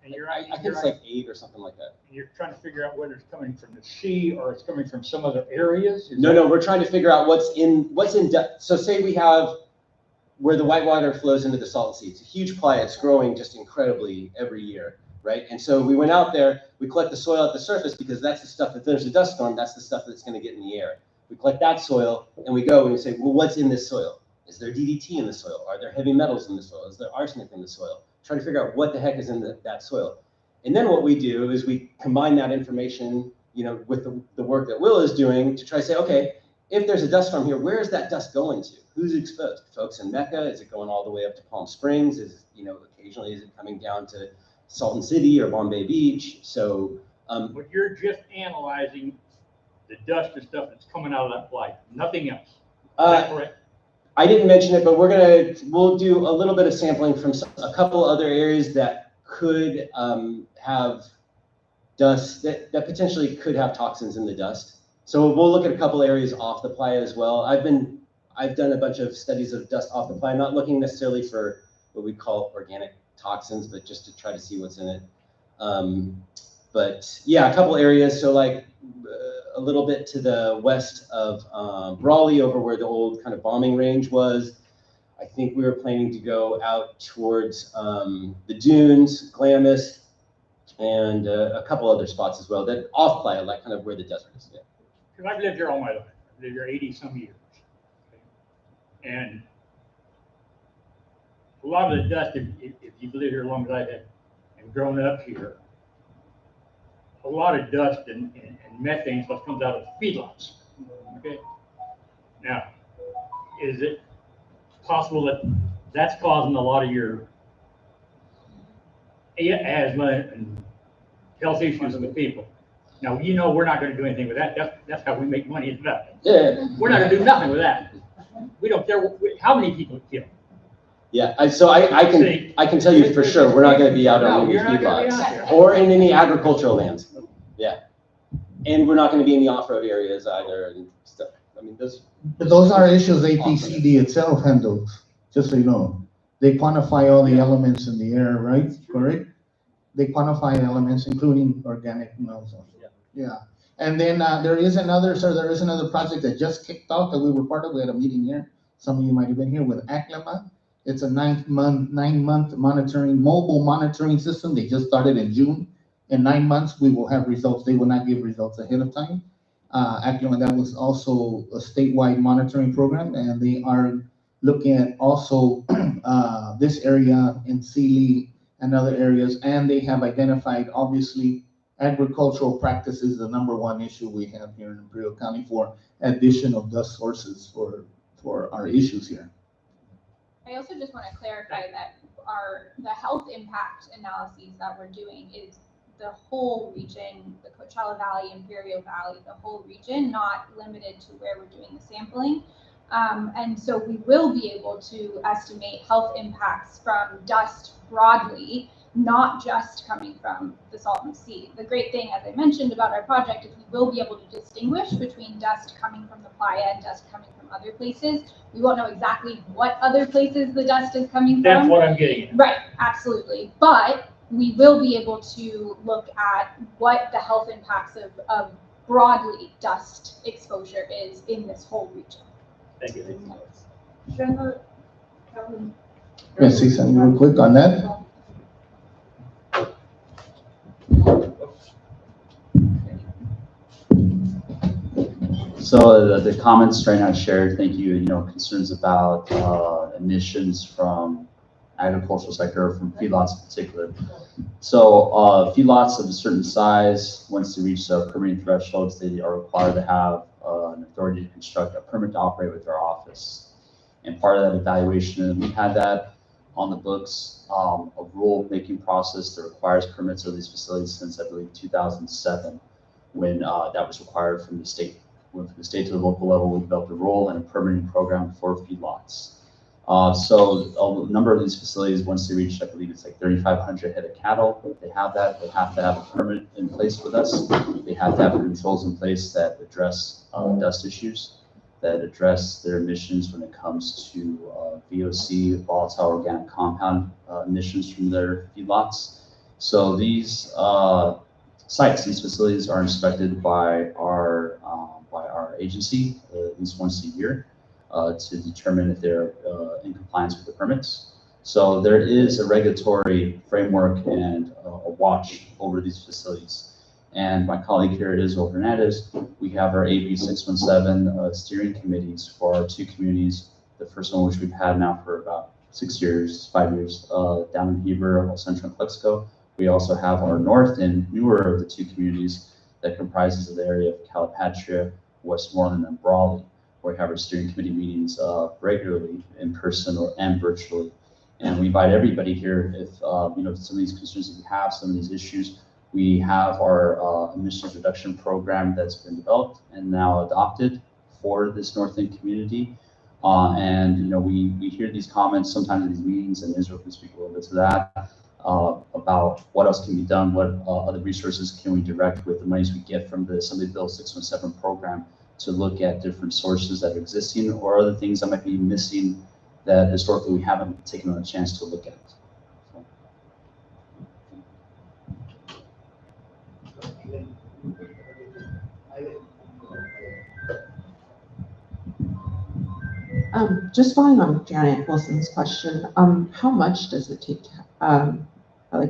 And I think it's like 8 or something like that. And you're trying to figure out whether it's coming from the sea or it's coming from some other areas? No, we're trying to figure out what's in so say we have where the whitewater flows into the Salton Sea. It's a huge playa. It's growing just incredibly every year, right? And so we went out there, we collect the soil at the surface because that's the stuff, if there's a dust storm, that's the stuff that's going to get in the air. We collect that soil and we go and we say, well, what's in this soil? Is there DDT in the soil? Are there heavy metals in the soil? Is there arsenic in the soil? Try to figure out what the heck is in that soil. And then what we do is we combine that information, with the work that Will is doing to try to say, okay, if there's a dust storm here, where is that dust going to? Who's exposed? Folks in Mecca? Is it going all the way up to Palm Springs? Occasionally is it coming down to Salton City or Bombay Beach? So, but you're just analyzing the dust and stuff that's coming out of that playa, nothing else. Is that correct? I didn't mention it, but we'll do a little bit of sampling from a couple other areas that could have dust that potentially could have toxins in the dust. So we'll look at a couple areas off the playa as well. I've done a bunch of studies of dust off the playa, not looking necessarily for what we call organic toxins, but just to try to see what's in it. But yeah, a couple areas. So like a little bit to the west of Raleigh, over where the old kind of bombing range was. I think we were planning to go out towards the dunes, Glamis, and a couple other spots as well. That off playa, like kind of where the desert is. Yeah. Because I've lived here all my life. I've lived here 80 some years. And a lot of the dust, if you've lived here as long as I have and grown up here, a lot of dust and methane stuff comes out of feedlots. Okay. Now, is it possible that that's causing a lot of your asthma and health issues with people? Now, we're not going to do anything with that. That's how we make money is nothing. Yeah. We're not going to do nothing with that. We don't care how many people kill. Yeah, I can tell you for sure, we're not going to be out on any feedlots or in any agricultural lands. Yeah, and we're not going to be in the off-road areas either and stuff. I mean, But those are issues APCD itself handles, just so you know. They quantify all the elements in the air, right? Correct? They quantify elements, including organic metals. Yeah. And then there is another project that just kicked off that we were part of. We had a meeting here. Some of you might have been here with ACLIMA. It's a 9-month mobile monitoring system. They just started in June. In 9 months, we will have results. They will not give results ahead of time. ACLIMA, that was also a statewide monitoring program, and they are looking at also this area in Sealy and other areas, and they have identified, obviously, agricultural practices is the #1 issue we have here in Imperial County for additional dust sources for our issues here. I also just want to clarify that the health impact analyses that we're doing is the whole region, the Coachella Valley, Imperial Valley, the whole region, not limited to where we're doing the sampling. And so we will be able to estimate health impacts from dust broadly, not just coming from the Salton Sea. The great thing, as I mentioned about our project, is we will be able to distinguish between dust coming from the playa and dust coming from other places. We won't know exactly what other places the dust is coming from. That's what I'm getting at. Right, absolutely. But we will be able to look at what the health impacts of broadly dust exposure is in this whole region. Thank you. Can I say something real quick on that? So the comments right now shared, thank you, concerns about emissions from agricultural sector, from feedlots in particular. So feedlots of a certain size, once they reach permitting thresholds, they are required to have an authority to construct a permit to operate with their office. And part of that evaluation, and we had that on the books, a rule-making process that requires permits of these facilities since, I believe, 2007, when that was required from the state. Went from the state to the local level, we developed a rule and a permitting program for feedlots. So a number of these facilities, once they reach, I believe it's like 3,500 head of cattle, they have that. They have to have a permit in place with us. They have to have controls in place that address dust issues, that address their emissions when it comes to VOC, volatile organic compound emissions from their feedlots. So these sites, these facilities are inspected by our agency at least once a year to determine if they're in compliance with the permits. So there is a regulatory framework and a watch over these facilities. And my colleague here at Israel Hernandez, we have our AB 617 steering committees for our two communities. The first one, which we've had now for about 5 years, down in Heber, Central and Calexico. We also have our north and newer of the two communities that comprises of the area of Calipatria, Westmoreland, and Brawley, where we have our steering committee meetings regularly in person and virtually. And we invite everybody here if some of these concerns that you have, some of these issues. We have our emissions reduction program that's been developed and now adopted for this North End community. We hear these comments sometimes in these meetings, and Israel can speak a little bit to that, about what else can be done, what other resources can we direct with the monies we get from the Assembly Bill 617 program to look at different sources that are existing or other things that might be missing that historically we haven't taken a chance to look at. Just following on Janet Wilson's question, how much does it take to,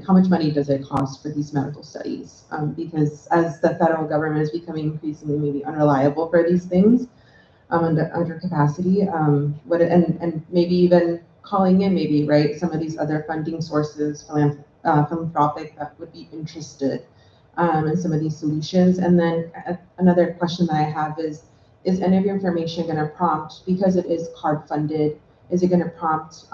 how much money does it cost for these medical studies? Because as the federal government is becoming increasingly maybe unreliable for these things, under capacity, and maybe even calling in maybe, right, some of these other funding sources, philanthropic, that would be interested in some of these solutions. And then another question that I have is any of your information going to prompt, because it is CARB funded, is it going to prompt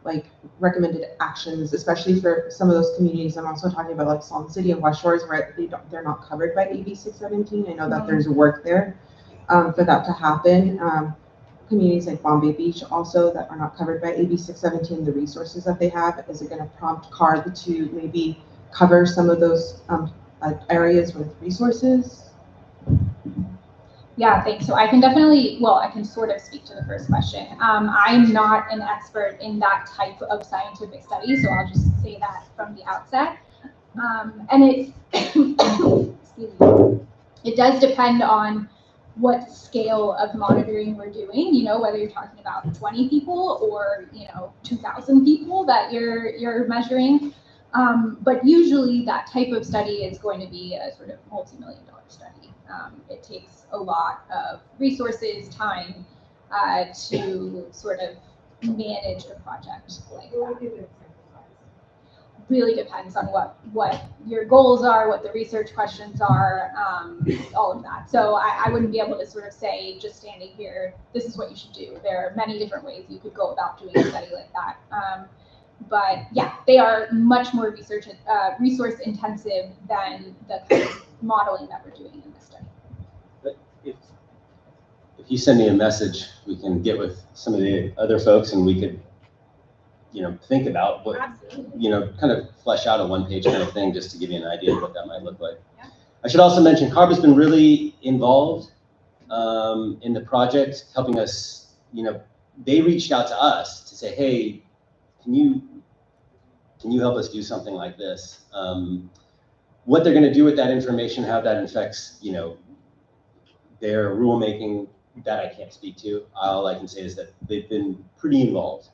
like recommended actions, especially for some of those communities? I'm also talking about like Salton City and West Shores, where they're not covered by AB 617. I know that there's work there for that to happen. Communities like Bombay Beach also that are not covered by AB 617, the resources that they have, is it going to prompt CARB to maybe cover some of those areas with resources? Yeah, thanks. So I can sort of speak to the first question. I'm not an expert in that type of scientific study, so I'll just say that from the outset. And it's, excuse me, it does depend on what scale of monitoring we're doing, whether you're talking about 20 people or, 2,000 people that you're measuring. But usually that type of study is going to be a sort of multi-million-dollar study. It takes a lot of resources, time to sort of manage a project like that. Really depends on what your goals are, what the research questions are, all of that. So I wouldn't be able to sort of say, just standing here, this is what you should do. There are many different ways you could go about doing a study like that. But yeah, they are much more resource intensive than the kind of modeling that we're doing in this study. But if you send me a message, we can get with some of the other folks and we could, think about what, kind of flesh out a one-page kind of thing just to give you an idea of what that might look like. Yeah. I should also mention CARB has been really involved in the project, helping us, they reached out to us to say, hey, can you help us do something like this? What they're going to do with that information, how that affects, their rulemaking, that I can't speak to. All I can say is that they've been pretty involved.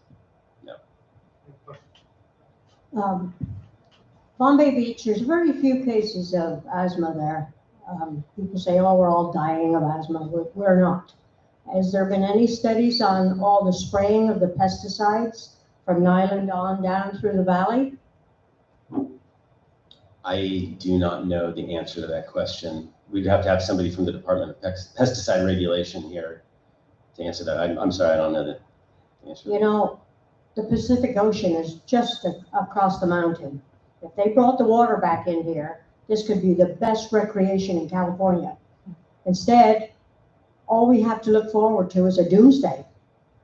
Bombay Beach, there's very few cases of asthma there. People say, oh, we're all dying of asthma. We're not. Has there been any studies on all the spraying of the pesticides from Nyland on down through the valley? I do not know the answer to that question. We'd have to have somebody from the Department of Pesticide Regulation here to answer that. I'm sorry, I don't know the answer. You know, the Pacific Ocean is just across the mountain. If they brought the water back in here, this could be the best recreation in California. Instead, all we have to look forward to is a doomsday.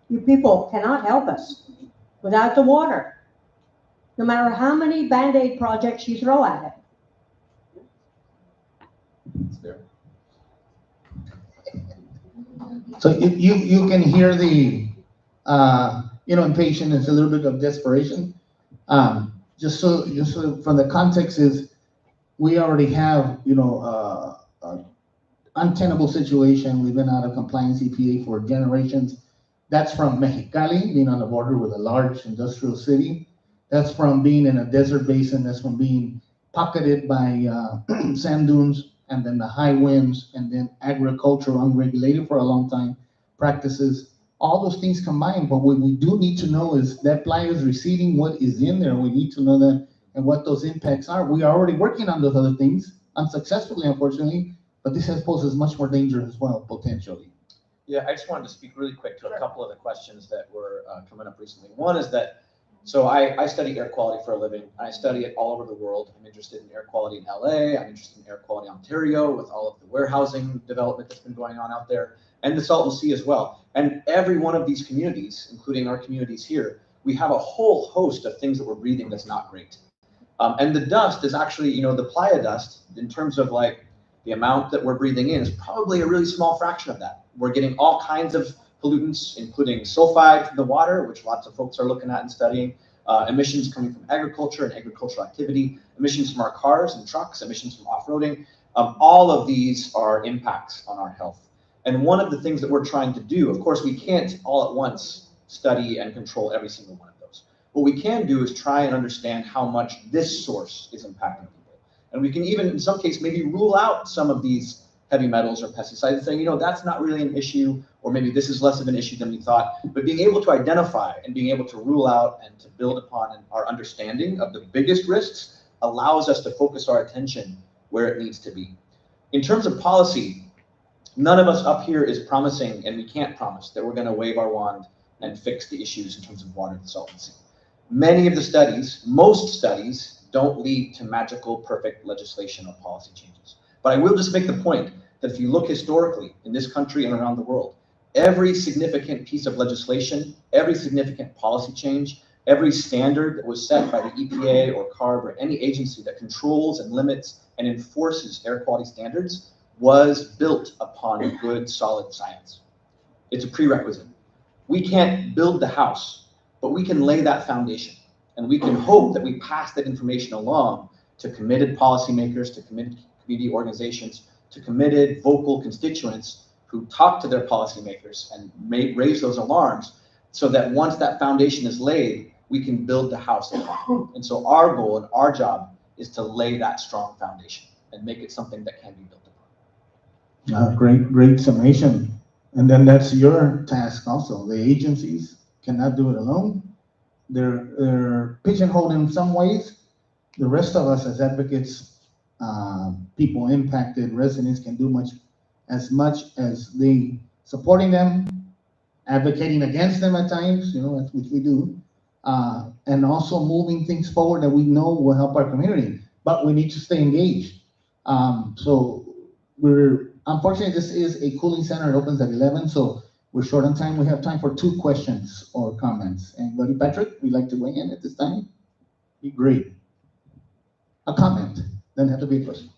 You people cannot help us without the water, no matter how many Band-Aid projects you throw at it. So you can hear the, impatience, it's a little bit of desperation. Just so from the context is, we already have, an untenable situation. We've been out of compliance EPA for generations. That's from Mexicali, being on the border with a large industrial city. That's from being in a desert basin. That's from being pocketed by sand dunes, and then the high winds, and then agriculture unregulated for a long time practices. All those things combined, but what we do need to know is that playa is receding, what is in there. We need to know that and what those impacts are. We are already working on those other things, unsuccessfully, unfortunately, but this poses much more danger as well, potentially. Yeah, I just wanted to speak really quick to a couple of the questions that were coming up recently. One is that, so I study air quality for a living. I study it all over the world. I'm interested in air quality in LA. I'm interested in air quality in Ontario with all of the warehousing development that's been going on out there, and the Salton Sea as well. And every one of these communities, including our communities here, we have a whole host of things that we're breathing that's not great. And the dust is actually, the playa dust, in terms of like the amount that we're breathing in, is probably a really small fraction of that. We're getting all kinds of pollutants, including sulfide from the water, which lots of folks are looking at and studying, emissions coming from agriculture and agricultural activity, emissions from our cars and trucks, emissions from off-roading. All of these are impacts on our health. And one of the things that we're trying to do, of course, we can't all at once study and control every single one of those. What we can do is try and understand how much this source is impacting people. And we can even, in some case, maybe rule out some of these heavy metals or pesticides and saying, that's not really an issue, or maybe this is less of an issue than we thought. But being able to identify and being able to rule out and to build upon our understanding of the biggest risks allows us to focus our attention where it needs to be. In terms of policy, none of us up here is promising, and we can't promise, that we're going to wave our wand and fix the issues in terms of water in the Salton Sea. Many of the studies, most studies, don't lead to magical, perfect legislation or policy changes. But I will just make the point that if you look historically in this country and around the world, every significant piece of legislation, every significant policy change, every standard that was set by the EPA or CARB or any agency that controls and limits and enforces air quality standards was built upon good, solid science. It's a prerequisite. We can't build the house, but we can lay that foundation. And we can hope that we pass that information along to committed policymakers, to committed community organizations, to committed vocal constituents who talk to their policymakers and may raise those alarms, so that once that foundation is laid, we can build the house upon. And so our goal and our job is to lay that strong foundation and make it something that can be built upon. Great summation. And then that's your task also. The agencies cannot do it alone. They're pigeonholed in some ways. The rest of us as advocates, people impacted, residents can do as much as they supporting them, advocating against them at times, which we do, and also moving things forward that we know will help our community. But we need to stay engaged. So unfortunately, this is a cooling center. It opens at 11, so we're short on time. We have time for 2 questions or comments. Anybody? Patrick, would you like to weigh in at this time? Be great. A comment, doesn't have to be a question.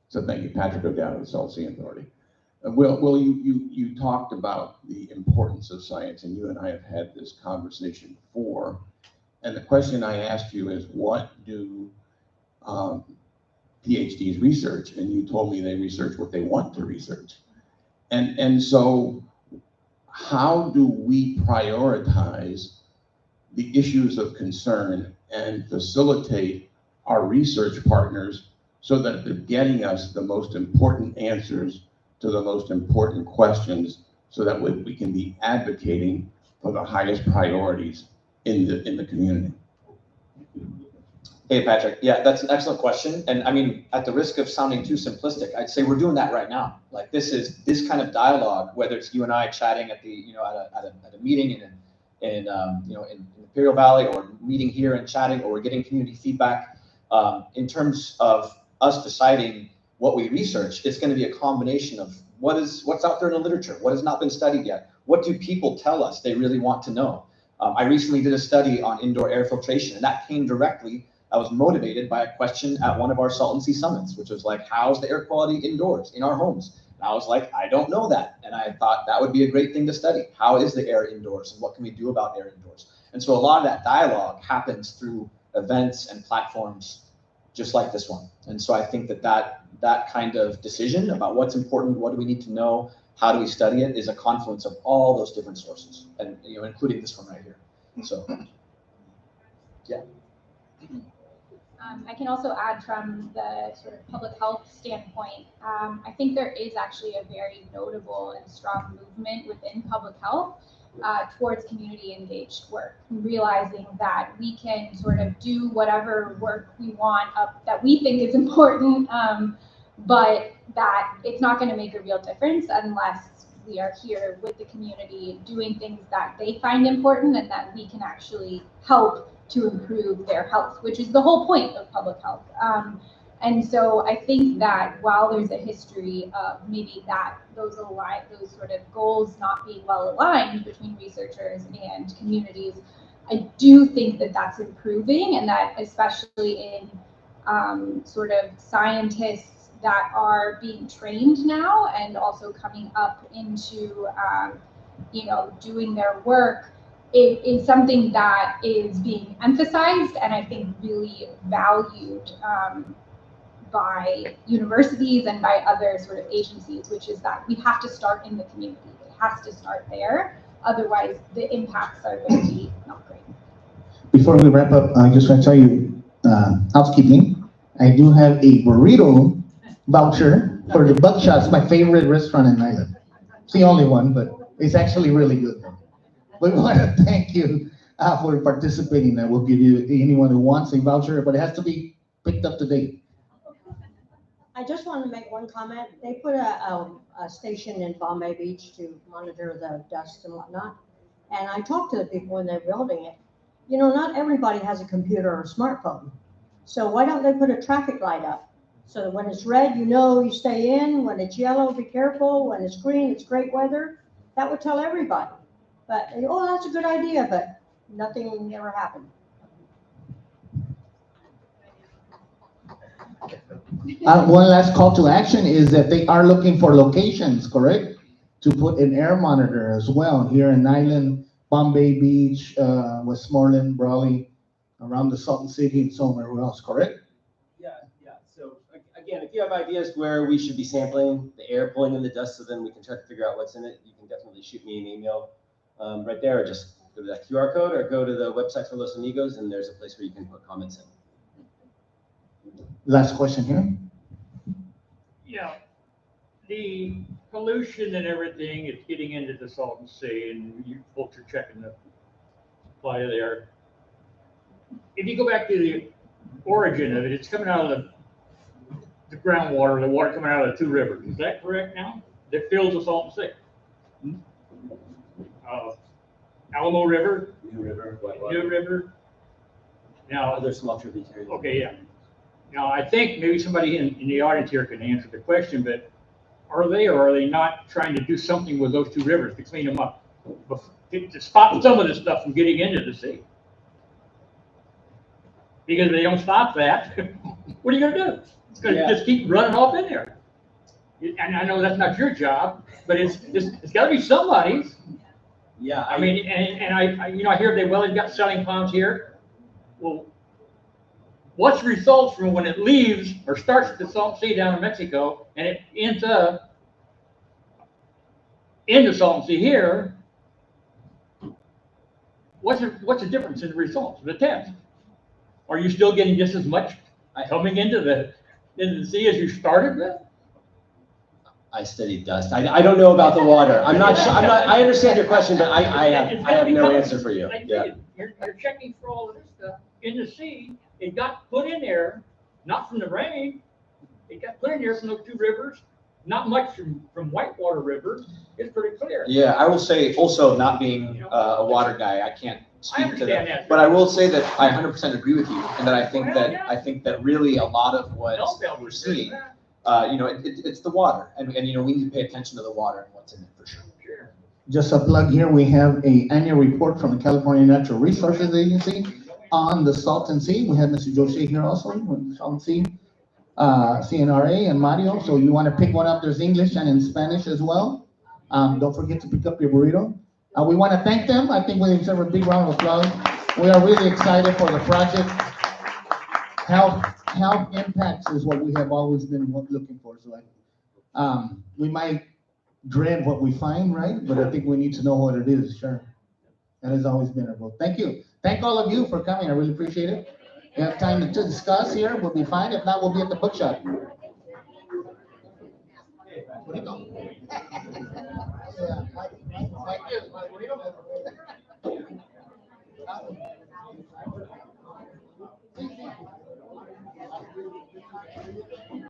So thank you, Patrick O'Dowd of the Salton Sea Authority. Will, you talked about the importance of science, and you and I have had this conversation before. And the question I asked you is, what do PhDs research? And you told me they research what they want to research. And so how do we prioritize the issues of concern and facilitate our research partners so that they're getting us the most important answers to the most important questions, so that we can be advocating for the highest priorities in the community. Hey, Patrick. Yeah, that's an excellent question. And I mean, at the risk of sounding too simplistic, I'd say we're doing that right now. Like this kind of dialogue, whether it's you and I chatting at the, at a meeting in Imperial Valley, or meeting here and chatting, or we're getting community feedback, in terms of us deciding what we research, it's going to be a combination of what's out there in the literature, what has not been studied yet, what do people tell us they really want to know. I recently did a study on indoor air filtration, and that came directly. I was motivated by a question at one of our Salton Sea summits, which was like, how's the air quality indoors in our homes? And I was like, I don't know that. And I thought that would be a great thing to study. How is the air indoors, and what can we do about air indoors? And so a lot of that dialogue happens through events and platforms just like this one. And so I think that kind of decision about what's important, what do we need to know, how do we study it, is a confluence of all those different sources, and including this one right here. So, yeah. I can also add from the sort of public health standpoint, I think there is actually a very notable and strong movement within public health towards community engaged work, realizing that we can sort of do whatever work we want that we think is important, but that it's not going to make a real difference unless we are here with the community doing things that they find important, and that we can actually help to improve their health, which is the whole point of public health. And so I think that while there's a history of maybe those sort of goals not being well aligned between researchers and communities, I do think that that's improving, and that especially in sort of scientists that are being trained now and also coming up into doing their work, it is something that is being emphasized and I think really valued by universities and by other sort of agencies, which is that we have to start in the community. It has to start there. Otherwise, the impacts are going to be not great. Before we wrap up, I just want to tell you, housekeeping, I do have a burrito voucher for the Buckshot's, my favorite restaurant in Island. It's the only one, but it's actually really good. We want to thank you for participating. We'll give you anyone who wants a voucher, but it has to be picked up today. I just want to make one comment. They put a station in Bombay Beach to monitor the dust and whatnot. And I talked to the people when they're building it. Not everybody has a computer or a smartphone. So why don't they put a traffic light up? So that when it's red, you stay in. When it's yellow, be careful. When it's green, it's great weather. That would tell everybody. But, that's a good idea, but nothing ever happened. One last call to action is that they are looking for locations, correct? To put an air monitor as well here in Island, Bombay Beach, Westmoreland, Brawley, around the Salton City, and somewhere else, correct? Yeah. So again, if you have ideas where we should be sampling the air, pulling in the dust, so then we can try to figure out what's in it, you can definitely shoot me an email right there, or just go to that QR code, or go to the website for Los Amigos, and there's a place where you can put comments in. Last question here. Yeah, the pollution and everything, it's getting into the Salton Sea, and you folks are checking the supply there. If you go back to the origin of it, it's coming out of the groundwater, the water coming out of the two rivers. Is that correct now? That fills the Salton Sea. Alamo River, New River. Now, other small tributaries. okay, yeah. Now, I think maybe somebody in the audience here can answer the question, but are they or are they not trying to do something with those two rivers to clean them up, to stop some of this stuff from getting into the sea? Because if they don't stop that, what are you going to do? It's going to just keep running off in there. And I know that's not your job, but it's got to be somebody's. Yeah, I mean, and I hear they've got selling ponds here. Well, what's the results from when it leaves or starts at the Salton Sea down in Mexico and it ends up in the Salton Sea here? What's the difference in the results of the test? Are you still getting just as much coming into the in the sea as you started with? I studied dust. I don't know about the water. I'm not sure. I understand your question, but I have no answer for you. Like Yeah. you're checking for all of this stuff in the sea. It got put in there, not from the rain. It got put in there from those two rivers. Not much from Whitewater River. It's pretty clear. Yeah, I will say also not being a water guy, I can't I speak to understand that. that. But I will say that I 100% agree with you, and that I think that really a lot of what we're seeing, it's the water, and we need to pay attention to the water and what's in it for sure. Sure. Just a plug here, we have a annual report from the California Natural Resources Agency on the Salton Sea. We have Mr. Jose here also, from Salton Sea, CNRA and Mario. So you want to pick one up, there's English and in Spanish as well. Don't forget to pick up your burrito. We want to thank them. I think we deserve a big round of applause. We are really excited for the project. Health impacts is what we have always been looking for. So we might dread what we find, right? But I think we need to know what it is, sure. That has always been our goal. Thank you. Thank all of you for coming. I really appreciate it. If you have time to discuss here, we'll be fine. If not, we'll be at the bookshop. What do you go? Yeah, Mike is my burrito.